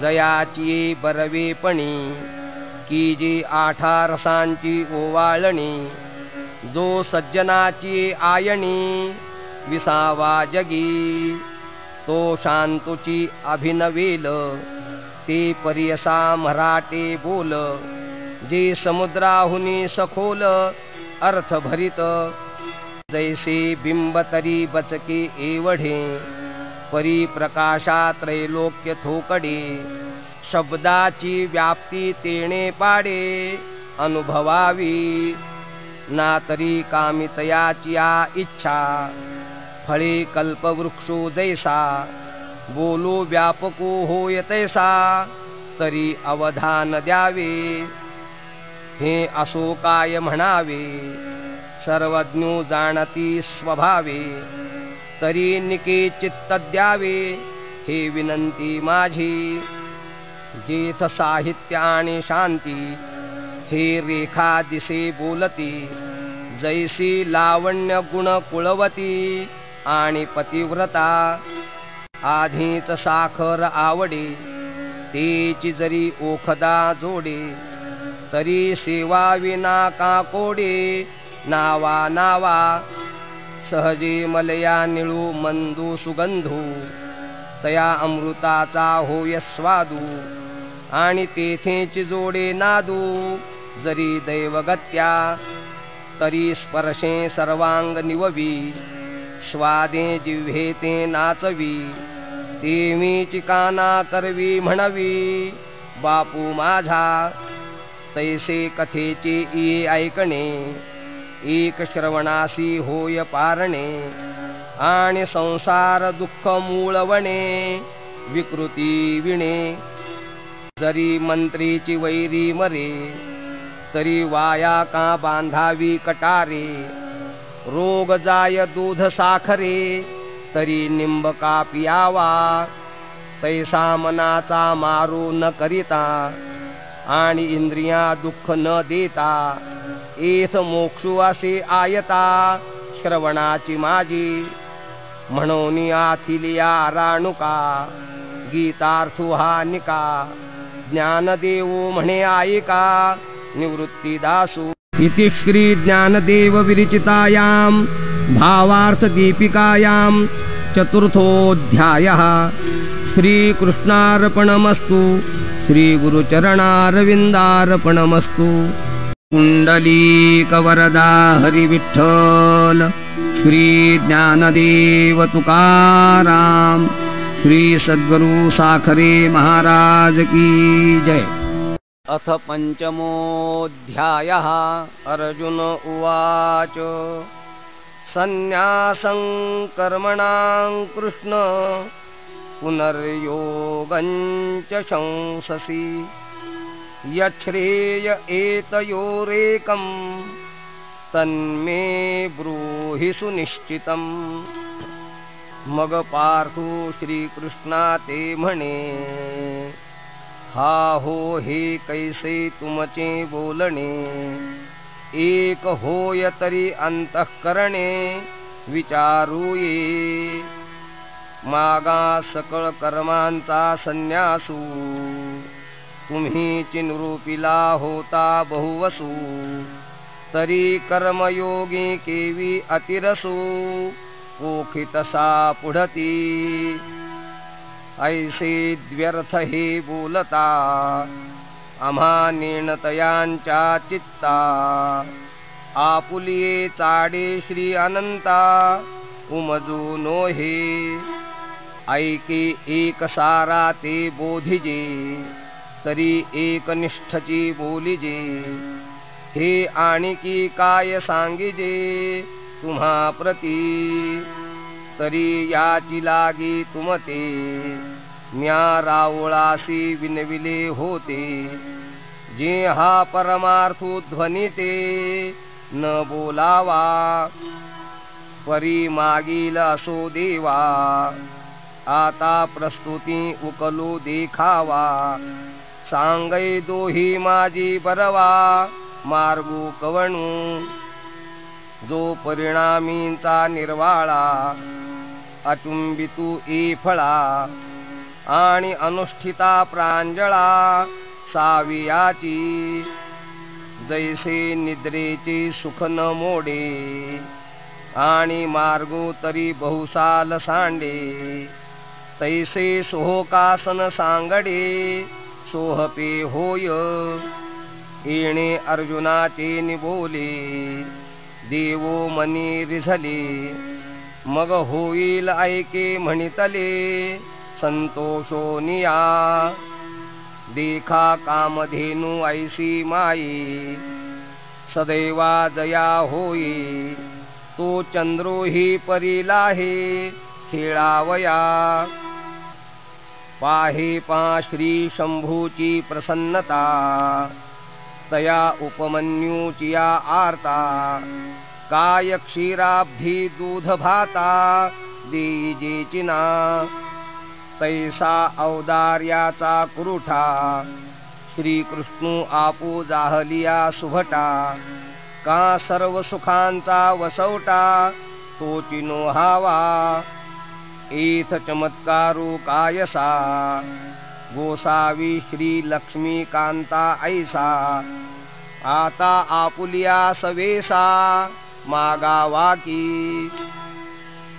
जयाची बरवेपणी की जी आठा रसांची ओवाळणी, जो सज्जनाची आयणी विसावा जगी, तो शांतुची अभिनवेल ते परियसा मराठे बोल, जे समुद्राहुनी सखोल अर्थ भरित, जैसे बिंब तरी बचके एवढे, परी प्रकाशा त्रैलोक्य थोकडे, शब्दाची व्याप्ती तेणे पाडे अनुभवावी, ना तरी कामितयाची इच्छा फळे कल्पवृक्षो जैसा, बोलो व्यापको होय तैसा, तरी अवधान द्यावे, हे असो काय म्हणावे, सर्वज्ञो जाणती स्वभावे, तरी निके चित्त द्यावे, हे विनंती माझी, जेथ साहित्य आणि शांती, हे रेखा दिसे बोलती, जैसी लावण्य गुण कुळवती आणि पतिव्रता, आधीच साखर आवडे, तेची जरी ओखदा जोडे, तरी सेवा विना का कोडे, नावा नावा, सहजे मलया निळू मंदू सुगंधू, तया अमृताचा होय स्वादू, आणि तेथेची जोडे नादू, जरी दैवगत्या, तरी स्पर्शे सर्वांग निववी, स्वादे जिव्हे ते नाचवी, ते मी चिकाना करवी म्हणवी, बापू माझा, तैसे कथेचे ई ऐकणे, एक श्रवणासी होय पारणे, आणि संसार दुःख मूळवणे, विकृती विणे, जरी मंत्रीची वैरी मरे, तरी वाया का बांधावी कटारे, रोग जाय दूध साखरे, तरी निंब का पियावा, तैसा मनाचा मारू न करिता, आणि इंद्रिया दुःख न देता, एथ मोक्षू असे आयता, श्रवणाची माझी, म्हणून आथिलिया राणुका, गीतार्थू हा निका, ज्ञानदेव म्हणे ऐका, निवृत्ती दासू, इति श्री ज्ञानदेव विरचितायां भावार्थ दीपिकायां चतुर्थोऽध्यायः। श्रीकृष्णार्पणमस्तु, श्रीगुरुचरणारविन्दार्पणमस्तु। कुण्डलीकवरदा हरिविठ्ठल, श्री ज्ञानदेव तुकाराम, श्री सद्गुरु साखरे महाराज की जय। अथ पंचमोऽध्यायः। अर्जुन उवाच संन्यासं कर्मणां कृष्ण पुनर्योगं च शंससि यच्छ्रेय एतयोरेकं तन्मे ब्रूहि सुनिश्चितम्। मग पार्थो श्रीकृष्णा ते म्हणे हा हो हे कैसे तुमचे बोलणे एक होय तरी अंतःकरणे विचारू ये मागा सकळ कर्मांचा संन्यासू तुम्ही चिन्रूपिला होता बहुवसू तरी कर्मयोगी केवी अतिरसू पोखितसा पुढती ऐसे व्यर्थ हे बोलता आम्हा नेणतयांच्या चित्ता आपुलिये चाडे श्री अनंता उमजू नोहे ऐके एक सारा ते बोधिजे तरी एकनिष्ठची बोलिजे हे आणिकी काय सांगिजे तुम्हा प्रती तरी याची लागी तुमते म्या रावळासी विनविले होते जे हा परमार्थू ध्वनिते न बोलावा परी मागील असो देवा आता प्रस्तुती उकलो देखावा सांगै दोही माझी बरवा मार्गू कवणू जो परिणामींचा निर्वाळा अचुंबितू ए फळा आणि अनुष्ठिता प्रांजळा सावियाची जैसे निद्रेचे सुख न मोडे आणि मार्गो तरी बहुसाल सांडे तैसे सोहकासन सांगडे सोहपे होय येणे अर्जुनाचे निबोले देवो मनी रिझले मग होईल ऐके म्हणितले संतोषोनिया देखा कामधेनु ऐसी माई सदैवा जया होई तो चंद्रोही परीला हे खेळावया पाहे पा श्री शंभूची प्रसन्नता तया उपमन्यूचिया आरता काय क्षीराब्धी दूध भाता देईजेचिना तैसा औदार्याचा कुरुठा श्रीकृष्णू आपू जाहलिया सुभटा का सर्व सुखांचा वसवटा तोचिनो हावा एथ चमत्कारू कायसा गोसावी श्री लक्ष्मी कांता ऐसा आता आपुलिया सवेसा मागावा की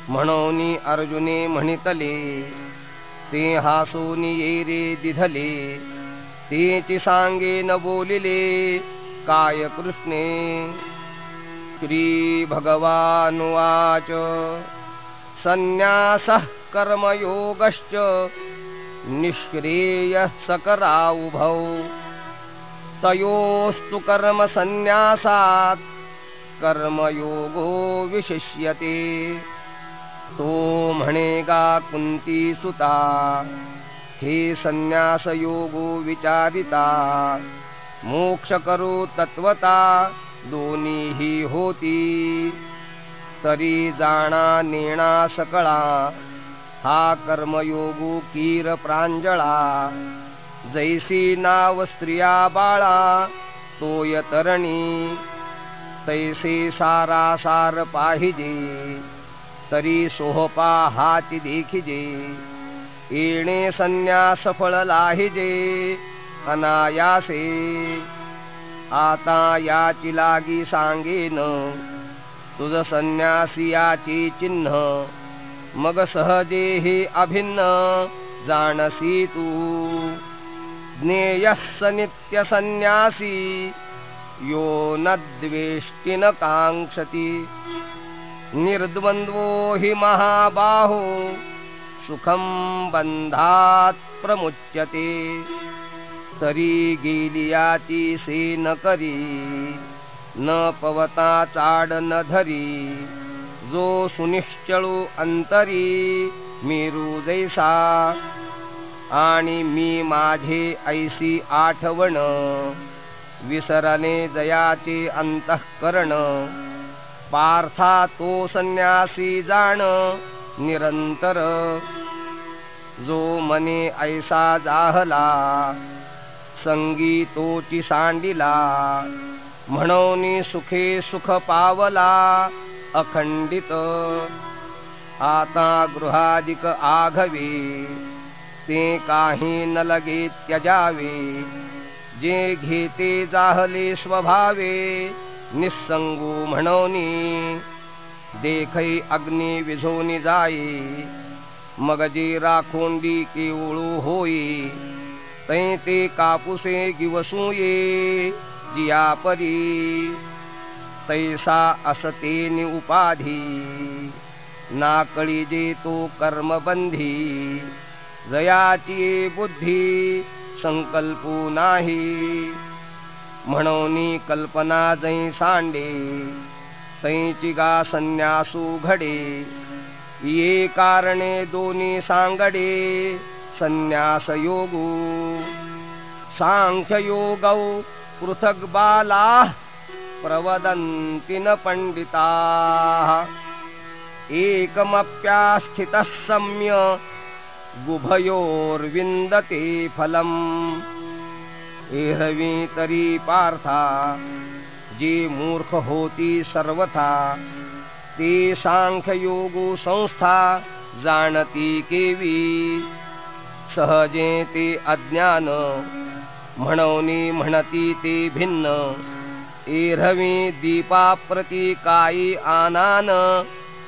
म्हणोनी अर्जुने म्हणितले ते हासूनी ये रे दिधले तेची सांगे न बोलिले काय कृष्णे श्री भगवानुवाच संन्यासः कर्मयोगश्च निष्क्रियः सकरावुभौ तयोस्तु कर्म संन्यासात् कर्मयोगो विशिष्यते तो म्हणेगा कुंती सुता हे संन्यास योगो विचारिता मोक्ष करू तत्वता दोन्हीही होती तरी जाणा नेणा सकळा हा कर्मयोगू कीर प्रांजळा जैसी नाव स्त्रिया बाळा तोय तरणी तैसे सारासार पाहिजे तरी सोहपा हाची देखिजे येणे संन्यास फळ लाहिजे अनायासे आता याची लागी सांगेन तुझ संन्यासियाची चिन्ह मग सहजे हे अभिन्न जाणसी तू ज्ञेयः स नित्य संन्यासी यो न द्वेष्टि न कांक्षति निर्द्वन्द्वो हि महाबाहो सुखं बंधात प्रमुच्यते तरी गेलियाची से न करी न पवता चाड न धरी जो सुनिश्चळू अंतरी मेरू जैसा आणि मी माझे ऐसी आठवण विसरले जयाचे अंतःकरण पार्था तो संन्यासी जाण निरंतर जो मने ऐसा जाहला संगीतोची सांडिला म्हणून सुखे सुख पावला अखंडित आता गृहादिक आघवे ते काही न लगे त्यजावे जे घेते जाहले स्वभावे निस्संगू म्हणून देखै अग्नी विझोनी जाई, मग जे राखोंडी केवळू होई, तै ते कापुसे गिवसूये जिया परी, तैसा असतेनि उपाधी, नाकळी जे तो कर्मबंधी, जयाची बुद्धी संकल्पू नाही, म्हणून कल्पना जै सांडे, तैची गा संन्यासू घडे, ये कारणे दोन्ही सांगडे संन्यास योगू, सांख्य योगौ पृथग बाला प्रवदन्ति न पंडिताः, एकमप्यास्थितः सम्य गुभयोर्विन्दते फलम्, एरवी तरी पार्था जे मूर्ख होती सर्वथा, ते सांख्य योगू संस्था जाणती केवी, सहजे ते अज्ञान म्हणून म्हणती ते भिन्न, एरवी दीपाप्रती काई आनान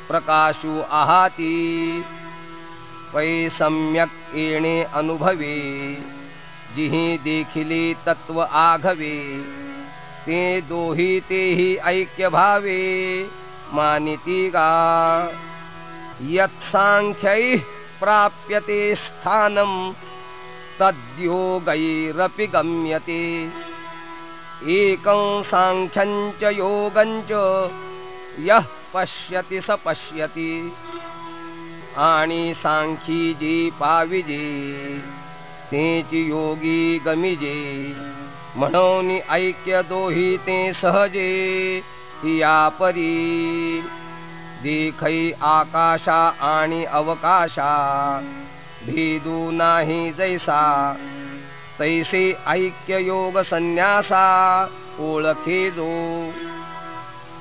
प्रकाशू आहाती, पै सम्यक येणे अनुभवे, जिहि देखिले तत्व आघवे, ते दोही तेही ऐक्य भावे मानिती गा, यत्सांख्यैः प्राप्यते स्थानं तद्योगैरपि गम्यते, एकं सांख्यं च योगं च यः पश्यति स पश्यति, आणि सांख्यी जे पाविजे तेची योगी गमिजे, म्हणून ऐक्य दोही ते सहजे या परी, देखै आकाशा आणि अवकाशा भेदू नाही जैसा, तैसे ऐक्य योग संन्यासा ओळखे जो,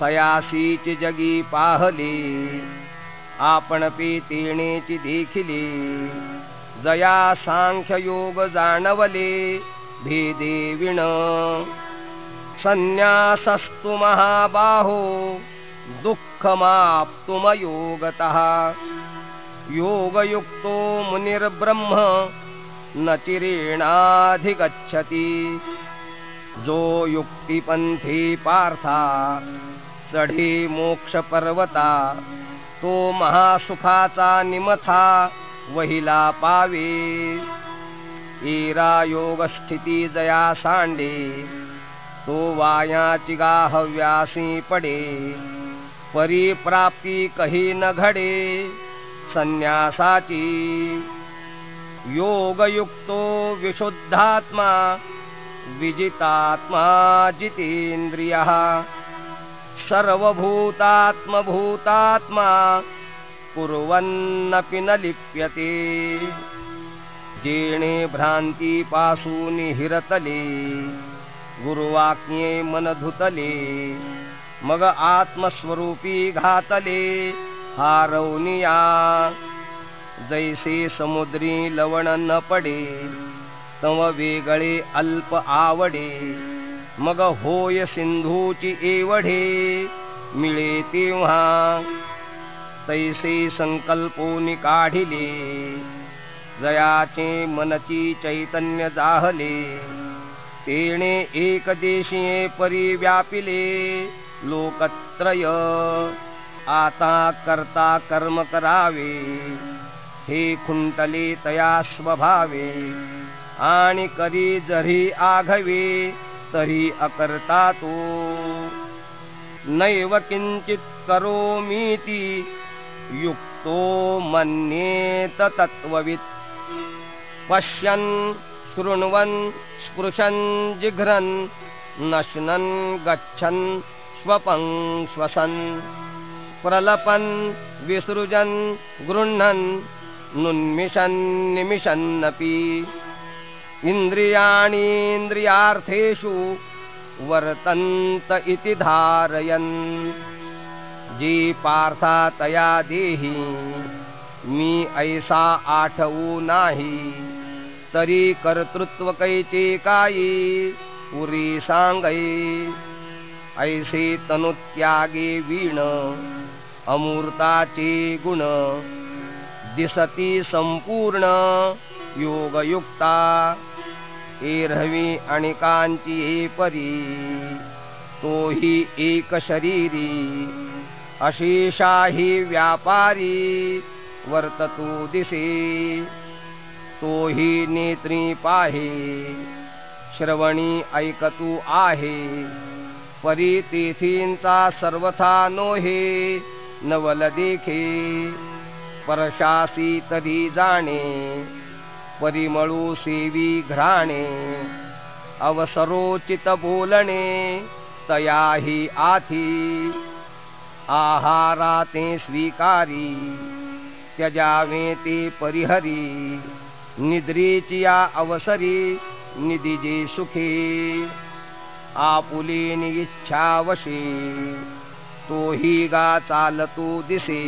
तयासीच जगी पाहले आपण पेतेणेची देखिले, जया सांख्य योग जाणवले भेदे विण, संन्यासस्तु महाबाहो दुःखमाप्तुम योगतः, योगयुक्तो मुनिर्ब्रह्म न चिरेणाधिगच्छति, जो युक्तिपंथी पार्था चढे मोक्ष पर्वता, तो महासुखाचा निमथा वहिला पावे, एरा योग स्थिती जया सांडे, तो वायाची गा हव्यासी पडे, परिप्राप्ती कही न घडे संन्यासाची, योगयुक्तो विशुद्धात्मा विजितात्मा जितेंद्रियः, सर्वभूतात्मभूतात्मा कुर्वन्नपि न लिप्यते, जेणे भ्रांतीपासून हिरतले, गुरुवाक्ये मन धुतले, मग आत्मस्वरूपी घातले हारवनिया, जैसे समुद्री लवण न पडे, तव वेगळे अल्प आवडे, मग होय सिंधूची एवढे मिळे तेव्हा, तैसे संकल्पोनी काढिले, जयाचे मनची चैतन्य जाहले, तेणे एकदेशीये परी व्यापिले लोकत्रय, आता करता कर्म करावे, हे खुंटले तया स्वभावे, आणि कधी जरी आघवे तरी अकर्ता तो, नैव किंचित करोमीति युक्तो मन्येत तत्ववित्, पश्यन् शृण्वन् स्पृशन् जिघ्रन् नश्नन् गच्छन् स्वपं श्वसन्, प्रलपन् विसृजन् गृह्णन् नुन्मिषन् निमिषन्नपि, इंद्रियाणीन्द्रियार्थेषु वर्तन्त इति धारयन्, जी पार्था तया देही मी ऐसा आठवू नाही, तरी कर्तृत्व कैचे काई पुरी सांगई, ऐसे तनुत्यागे वीण अमूर्ताचे गुण दिसती संपूर्ण योगयुक्ता एरहवी अणिकांची हे परी तोही एक शरीरी अशेषाही व्यापारी वर्ततो दिसे तोही नेत्री पाहे श्रवणी ऐकतू आहे परी तेथींचा सर्वथा नोहे नवल देखे परशासी तरी जाणे परिमळू सेवी घ्राणे अवसरोचित बोलणे तयाही आथी आहारा ते स्वीकारी त्यजावे ते परिहरी निद्रेची या अवसरी निदिजे सुखे आपुले इच्छावशे तोही गा चालतो दिसे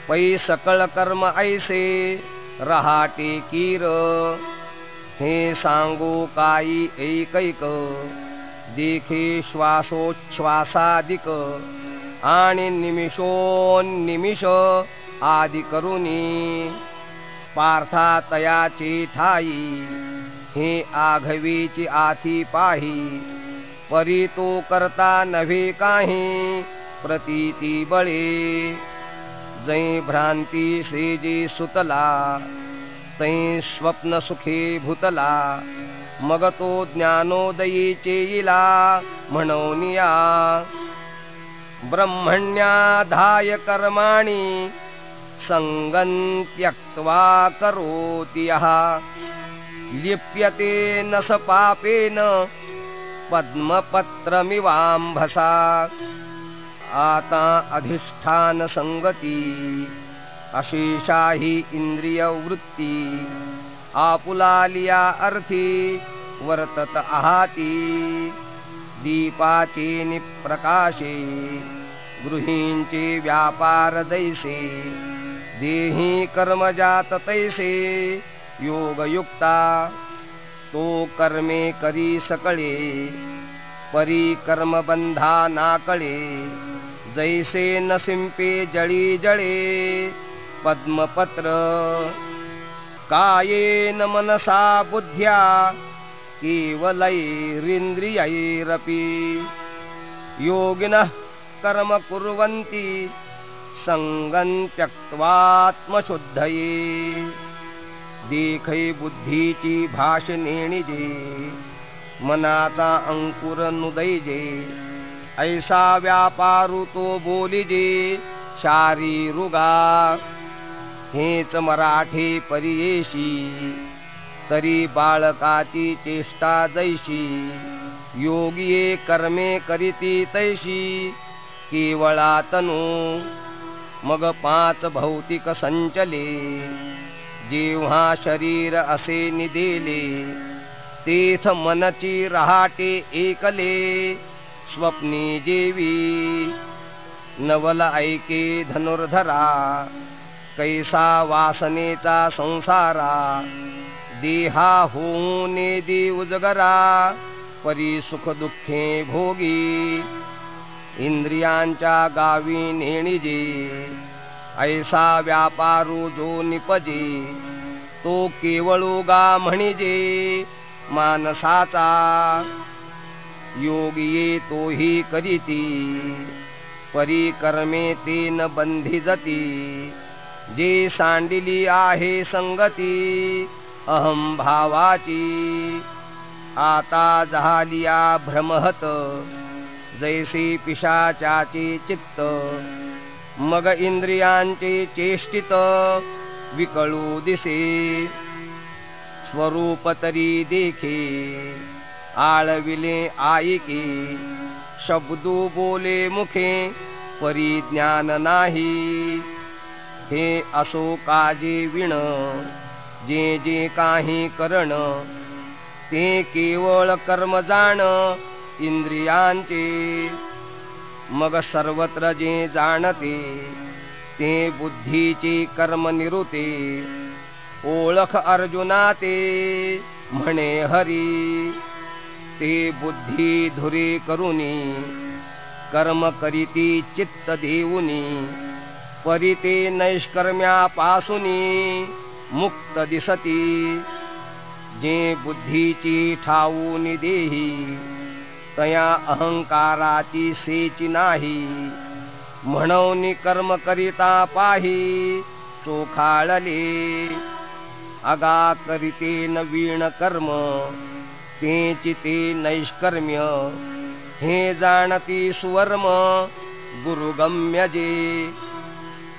पै सकळ कर्म ऐसे रहाटे कीर हे सांगो काई ऐकैक देखे श्वासोच्छ्वासादिक आणि निमिषोन्निमिष आदि करुनी पार्था तयाचे ठाई हे आघवीची आथी पाही परी तो करता नव्हे काही प्रतीती बळे जै भ्रांती सेजे सुतला तै स्वप्न सुखे भूतला मग तो ज्ञानोदयीचे इला म्हणूनिया ब्रह्मण्याधाय कर्माणि संगं त्यक्त्वा करोति यः लिप्यते न स पापेन पद्मपत्रमिवाम्भसा आता अधिष्ठान संगती अशेषाही इंद्रिय वृत्ती आपुलालिया अर्थी वर्तत आहाती दीपाचे निप्रकाशे गृहींचे व्यापार दैसे देही कर्मजात तैसे योगयुक्ता तो कर्मे करी सकळे परी कर्मबंधा नाकळे जैसे नसिंपे जळी जळे पद्मपत्र कायेन मनसा बुद्ध्या केवलैरिन्द्रियैरपि योगिनः कर्म कुर्वन्ति संगं त्यक्त्वात्मशुद्धये देखै बुद्धीची भाषणेणिजे मनाचा अंकुर नुदैजे ऐसा व्यापारू तो बोलिजे शारीरुगा हेच मराठे परियेशी तरी बाळकाची चेष्टा जैशी योगिये कर्मे करीती तैशी केवळा तनु मग पाच भौतिक संचले जेव्हा शरीर असे निदेले तेथ मनची रहाटे एकले स्वप्नी जेवी नवल ऐके धनुर्धरा कैसा वासनेचा संसारा देहा होऊन नेदी उजगरा परी सुख दुःखे भोगी इंद्रियांच्या गावी नेणिजे ऐसा व्यापारू जो निपजे तो केवळुगा म्हणिजे मानसाचा योगिये तोही करीती परी कर्मे तेन बंधिजती जे सांडिली आहे संगती अहम भावाची आता झालिया भ्रमहत जैसे पिशाचाचे चित्त मग इंद्रियांचे चेष्टित विकळू दिसे स्वरूप तरी देखे आळविले आईके शब्दू बोले मुखे परिज्ञान नाही हे असो काजे विण जे जे काही करण ते केवळ कर्म जाण इंद्रियांचे मग सर्वत्र जे जाणते ते बुद्धीची कर्म निरुते ओळख अर्जुना ते म्हणे हरी ते बुद्धी धुरी करुनी कर्म करीती चित्त देऊनी, परिते नैष्कर्म्यापासूनी मुक्त दिसती. जे बुद्धीची ठाऊनी देही, तया अहंकाराची सेची नाही. म्हणून कर्म करिता पाही चोखाळले. अगा करीते नवीन कर्म, तेची ते नैष्कर्म्य. हे जाणती सुवर्म गुरुगम्य जे.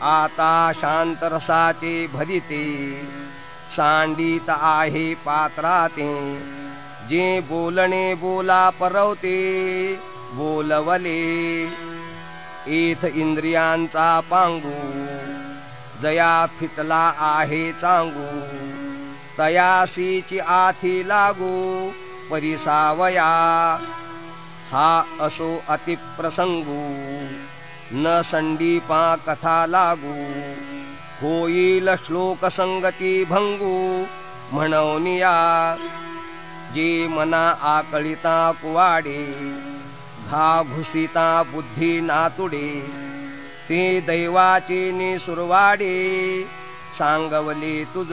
आता शांतरसाचे भरिते, सांडित आहे पात्राते. जे बोलणे बोला परवते बोलवले. एथ इंद्रियांचा पांगू, जया फितला आहे चांगू. तयासीची आथी लागू परिसावया. हा असो अतिप्रसंगू, न संडीपा कथा लागू. होईल श्लोक संगती भंगू म्हणवनिया. जे मना आकळिता कुवाडे, घा घुसिता बुद्धी नातुडे. ते दैवाचे निसुरवाडे, सांगवले तुझ.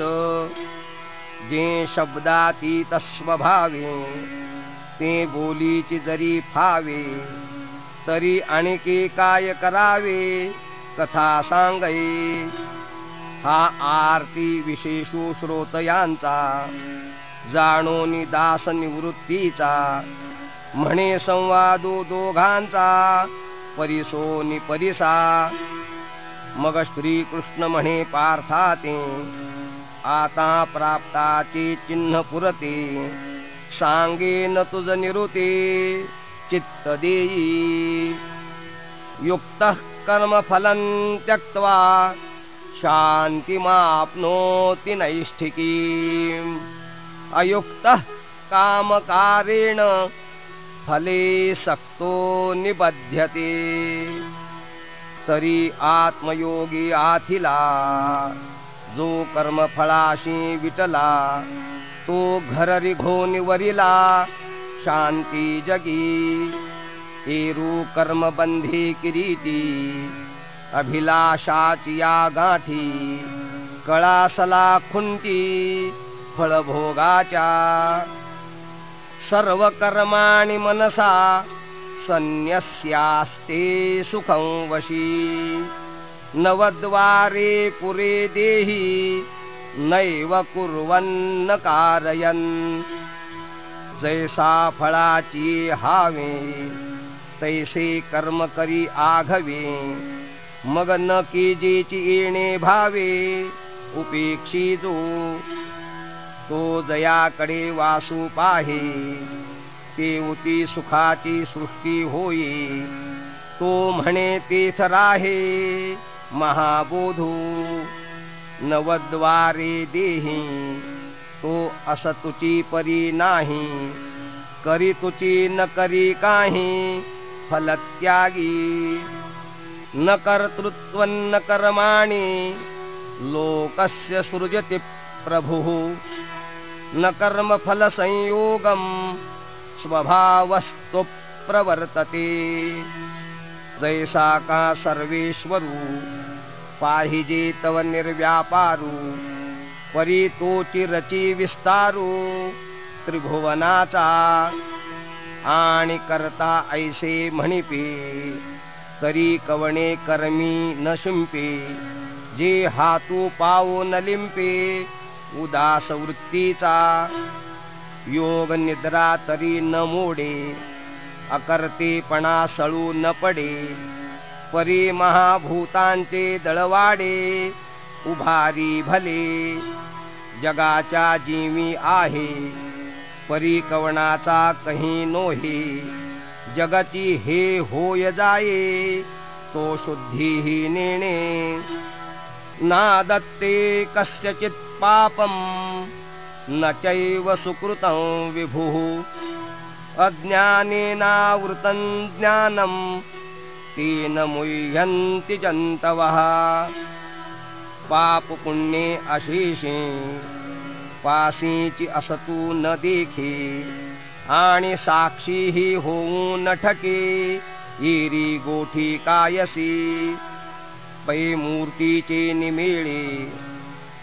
जे शब्दातीत स्वभावे, ते बोलीची जरी फावे. तरी आणखी काय करावे कथा सांगे. हा आरती विशेषू श्रोतयांचा, जाणोनी दास निवृत्तीचा. म्हणे संवादो दोघांचा, परिसोनी परिसा. मग श्रीकृष्ण म्हणे पार्थाते, आता प्राप्ताचे चिन्ह पुरते. सांगेन तुझ निरुते चित्त देई. युक्तः कर्मफलं त्यक्त्वा, शान्तिमाप्नोति नैष्ठिकीम्. अयुक्तः कामकारेण, फले सक्तो निबध्यते. तरी आत्मयोगी आथिला, जो कर्मफळाशी विटला. तो घररी घोनिवरिला, शांती जगी. एरू कर्मबंधी किरीटी, अभिलाषाची या गाठी. कळासला खुंटी फळभोगाच्या. सर्व कर्माणि मनसा, संन्यस्यास्ते सुखं वशी. नवद्वारे पुरे देही, नैव कुर्वन्न कारयन्. जैसा फळाची हावे, तैसे कर्म करी आघवे. मग न कीजेची येणे भावे, उपेक्षी जो. तो जयाकडे वासू पाहे, तेवती सुखाची सृष्टी होई. तो म्हणे तेथ राहे महाबोधू. नवद्वारे देही, तो असतुची परी नाही. करी तुची न करी काही, फलत्यागी. न कर्तृत्व न कर्माणि, लोकस्य सृजति प्रभुः. न कर्मफल संयोगं, स्वभावस्तु प्रवर्तते. जैसा का सर्वेश्वरू, पाहिजे तव निर्व्यापारू. परी तोची रची विस्तारू, त्रिभुवनाचा. आणि करता ऐसे म्हणिपे, तरी कवणे कर्मी न शिंपे. जे हातू पावो न लिंपे, उदास वृत्तीचा. योग निद्रा तरी न मोडे, अकर्तेपणा सळू न पडे. परी महाभूतांचे दळवाडे, उभारी भले. जगाच्या जीवी आहे, परी कवणाचा कही नोहे. जगती हे होय जाये, तो शुद्धीही नेणे. नादत्ते कस्यचित् पापं, न चैव सुकृतं विभुः. अज्ञानेनावृतं ज्ञानं, तेन मुह्यन्ति जन्तवः. पाप पुण्ये अशेषे, पासीची असतू न देखे. आणि साक्षी ही होऊ न ठके, येरी गोठी कायसी पै मूर्तीचे निमेळे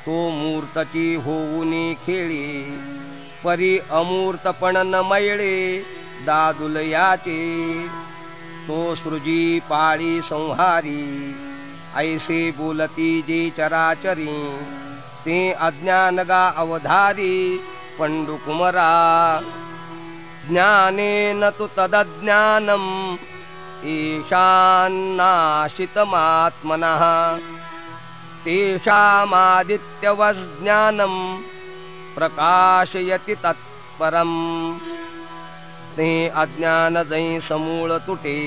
तो मूर्तची होऊनी खेळे परी अमूर्तपण न मैळे दादुलयाचे तो सृजी पाळी संहारी ऐसे बोलती जे चराचरी ते अज्ञान गा अवधारी पंडुकुमरा ज्ञानेन तु तदज्ञानम् ईशान्नाशितमात्मनः तेषामादित्यवज्ञानम् प्रकाशयति तत्परम् ते अज्ञान जै समूळ तुटे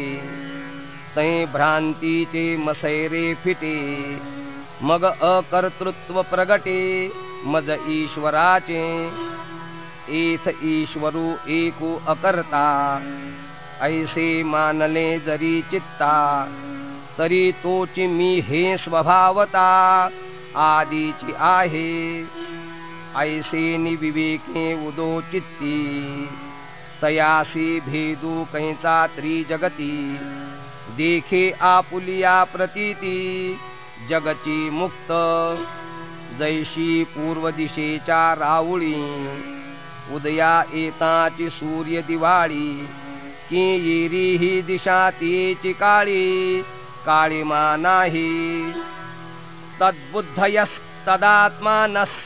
तै भ्रांतीचे मसैरे फिटे मग अकर्तृत्व प्रगटे मज ईश्वराचे एथ ईश्वरू एको अकर्ता ऐसे मानले जरी चित्ता तरी तोची मी हे स्वभावता आदीची आहे ऐसे निविवेके उदो चित्ती तयासी भेदू कैचा त्रिजगती देखे आपुलिया प्रतीती जगची मुक्त जैशी पूर्व दिशेच्या राऊळी उदया येताची सूर्य दिवाळी की येरी ही दिशा तिची काळी काळीमा नाही तद्बुद्धयस्तदात्मानस्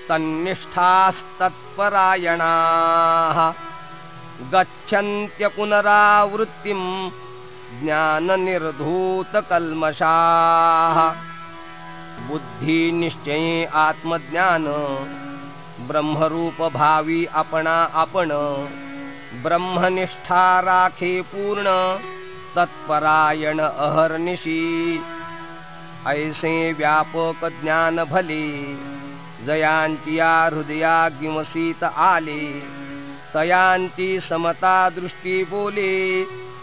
तन्निष्ठास्तत्परायणाः गच्छन्त्य पुनरावृत्तिं ज्ञाननिर्धूतकल्मषाः बुद्धी निश्चये आत्मज्ञान ब्रह्मरूप भावी आपणा आपण ब्रह्मनिष्ठा राखे पूर्ण तत्परायण अहर्निशी ऐसे व्यापक ज्ञान भले जयांची या हृदयाग्निवसीत आले तयांची समता दृष्टी बोले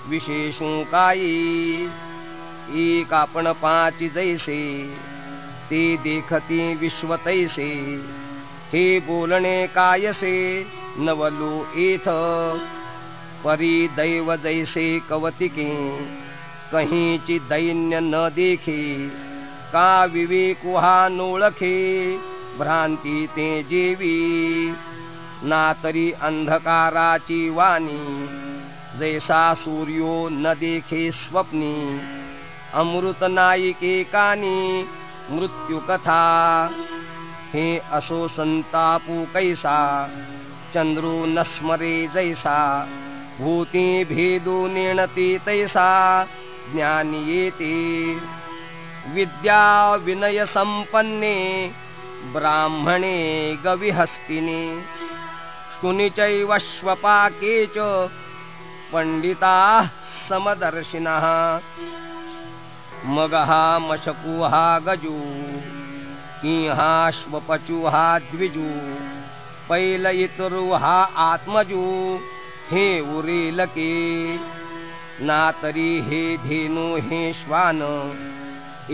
विशेषू काही एक आपण पाची जैसे ते देखती विश्व तैसे हे बोलणे कायसे नवलो एथ परी दैव जैसे कवतिके कहींची दैन्य न देखे का विवेक हा नोळखे भ्रांती ते जेवी ना तरी अंधकाराची वाणी जैसा सूर्यो न देखे स्वप्नी अमृत नायिके कानी मृत्यू कथा हे असो संतापू कैसा चंद्रू नस्मरे जैसा भूती भेदू नेणती तैसा ज्ञानी येते विद्या विनय संपन्ने ब्राह्मणे गविहस्तिने शुनिचैवश्वपाके च पंडिताः समदर्शिनः मगहा मशकुहा गजू किहा श्वपचुहा द्विजू पैलयितुर्हा आत्मजू हे उरेलके ना तरी हे धेनु हे श्वान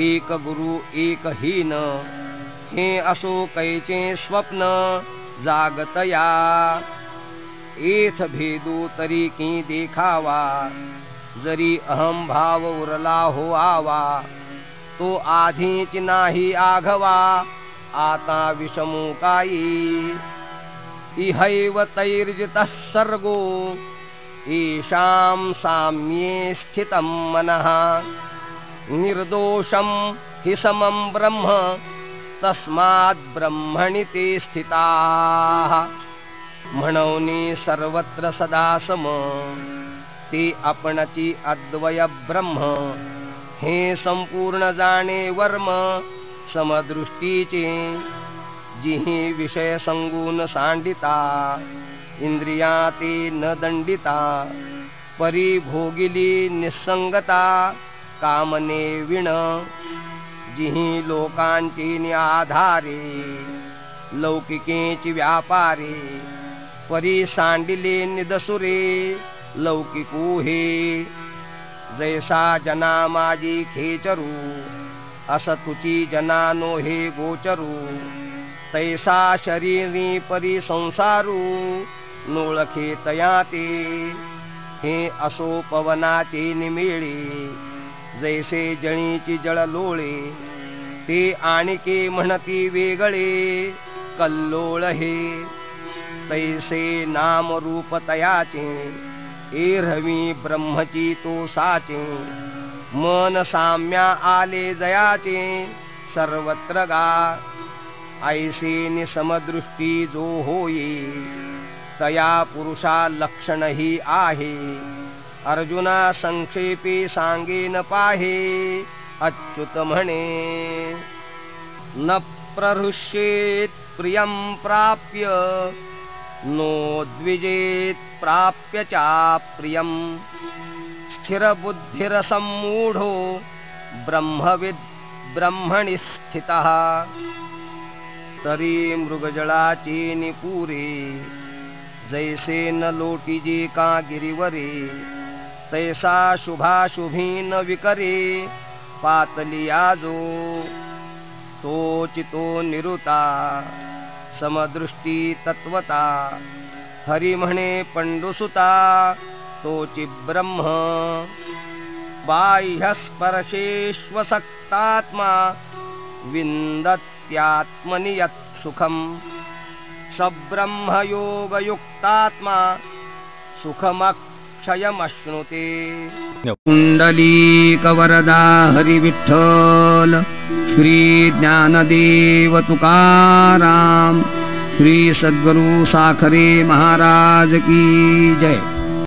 एक गुरु एक हीन हे असो कैचे स्वप्न जागतया एथ भेदू तरी की देखावा जरी अहम भाव उरला हो आवा तो आधीच नाही आघवा आता विषमू काई इहैव तैर्जितः सर्गो ईशां साम्ये स्थितं मनः निर्दोषं हि समं ब्रह्म तस्माद् ब्रह्मणि ते स्थिताः म्हणूनी सर्वत्र सदा सम ते आपणची अद्वय ब्रह्म हे संपूर्ण जाणे वर्म समदृष्टीचे जिहि विषय संगून सांडिता इंद्रिया ते न दंडिता परी भोगिली निसंगता कामने विण जिहि लोकांची आधारे लौकिकेची व्यापारे परी सांडिले निदसुरे लौकिकू हे जैसा जना माझी खेचरू असतुची जनानो हे गोचरू तैसा शरीरी परी संसारू नोळखे तयाते हे असो पवनाचे निमेळे, जैसे जळीची जळलोळे, ते आणिके म्हणती वेगळे कल्लोळ हे, तैसे नाम रूप तयाचे, एरवी ब्रह्मची तो साचे, मन साम्या आले जयाचे सर्वत्र गा, ऐसे निसमदृष्टी जो होई, तया पुरुषा लक्षण ही आहे, अर्जुना संक्षेपे सांगेन पाहे, अच्युत म्हणे न प्रहृष्येत प्रियं प्राप्य, नोद्विजेत प्राप्य चाप्रियं, स्थिरबुद्धिरसम्मूढो ब्रह्मविद् ब्रह्मणि स्थितः, तरी मृगजळाची निपुरे, जैसे न लोटीजे का गिरीवरे, तैसा शुभाशुभी न विकरे पातलिया जो, तो चितो निरुता समदृष्टी तत्वता, हरी म्हणे पंडुसुता तोची ब्रह्म, बाह्यस्पर्शेष्वसक्तात्मा विन्दत्यात्मनि यत् सुखम्, सब्रह्मयोगयुक्तात्मा सुखमक्षयमश्नुते। कुंडलीकवरदा हरी विठ्ठल, श्री ज्ञानदेव तुकाराम, श्री सद्गुरु साखरे महाराज की जय।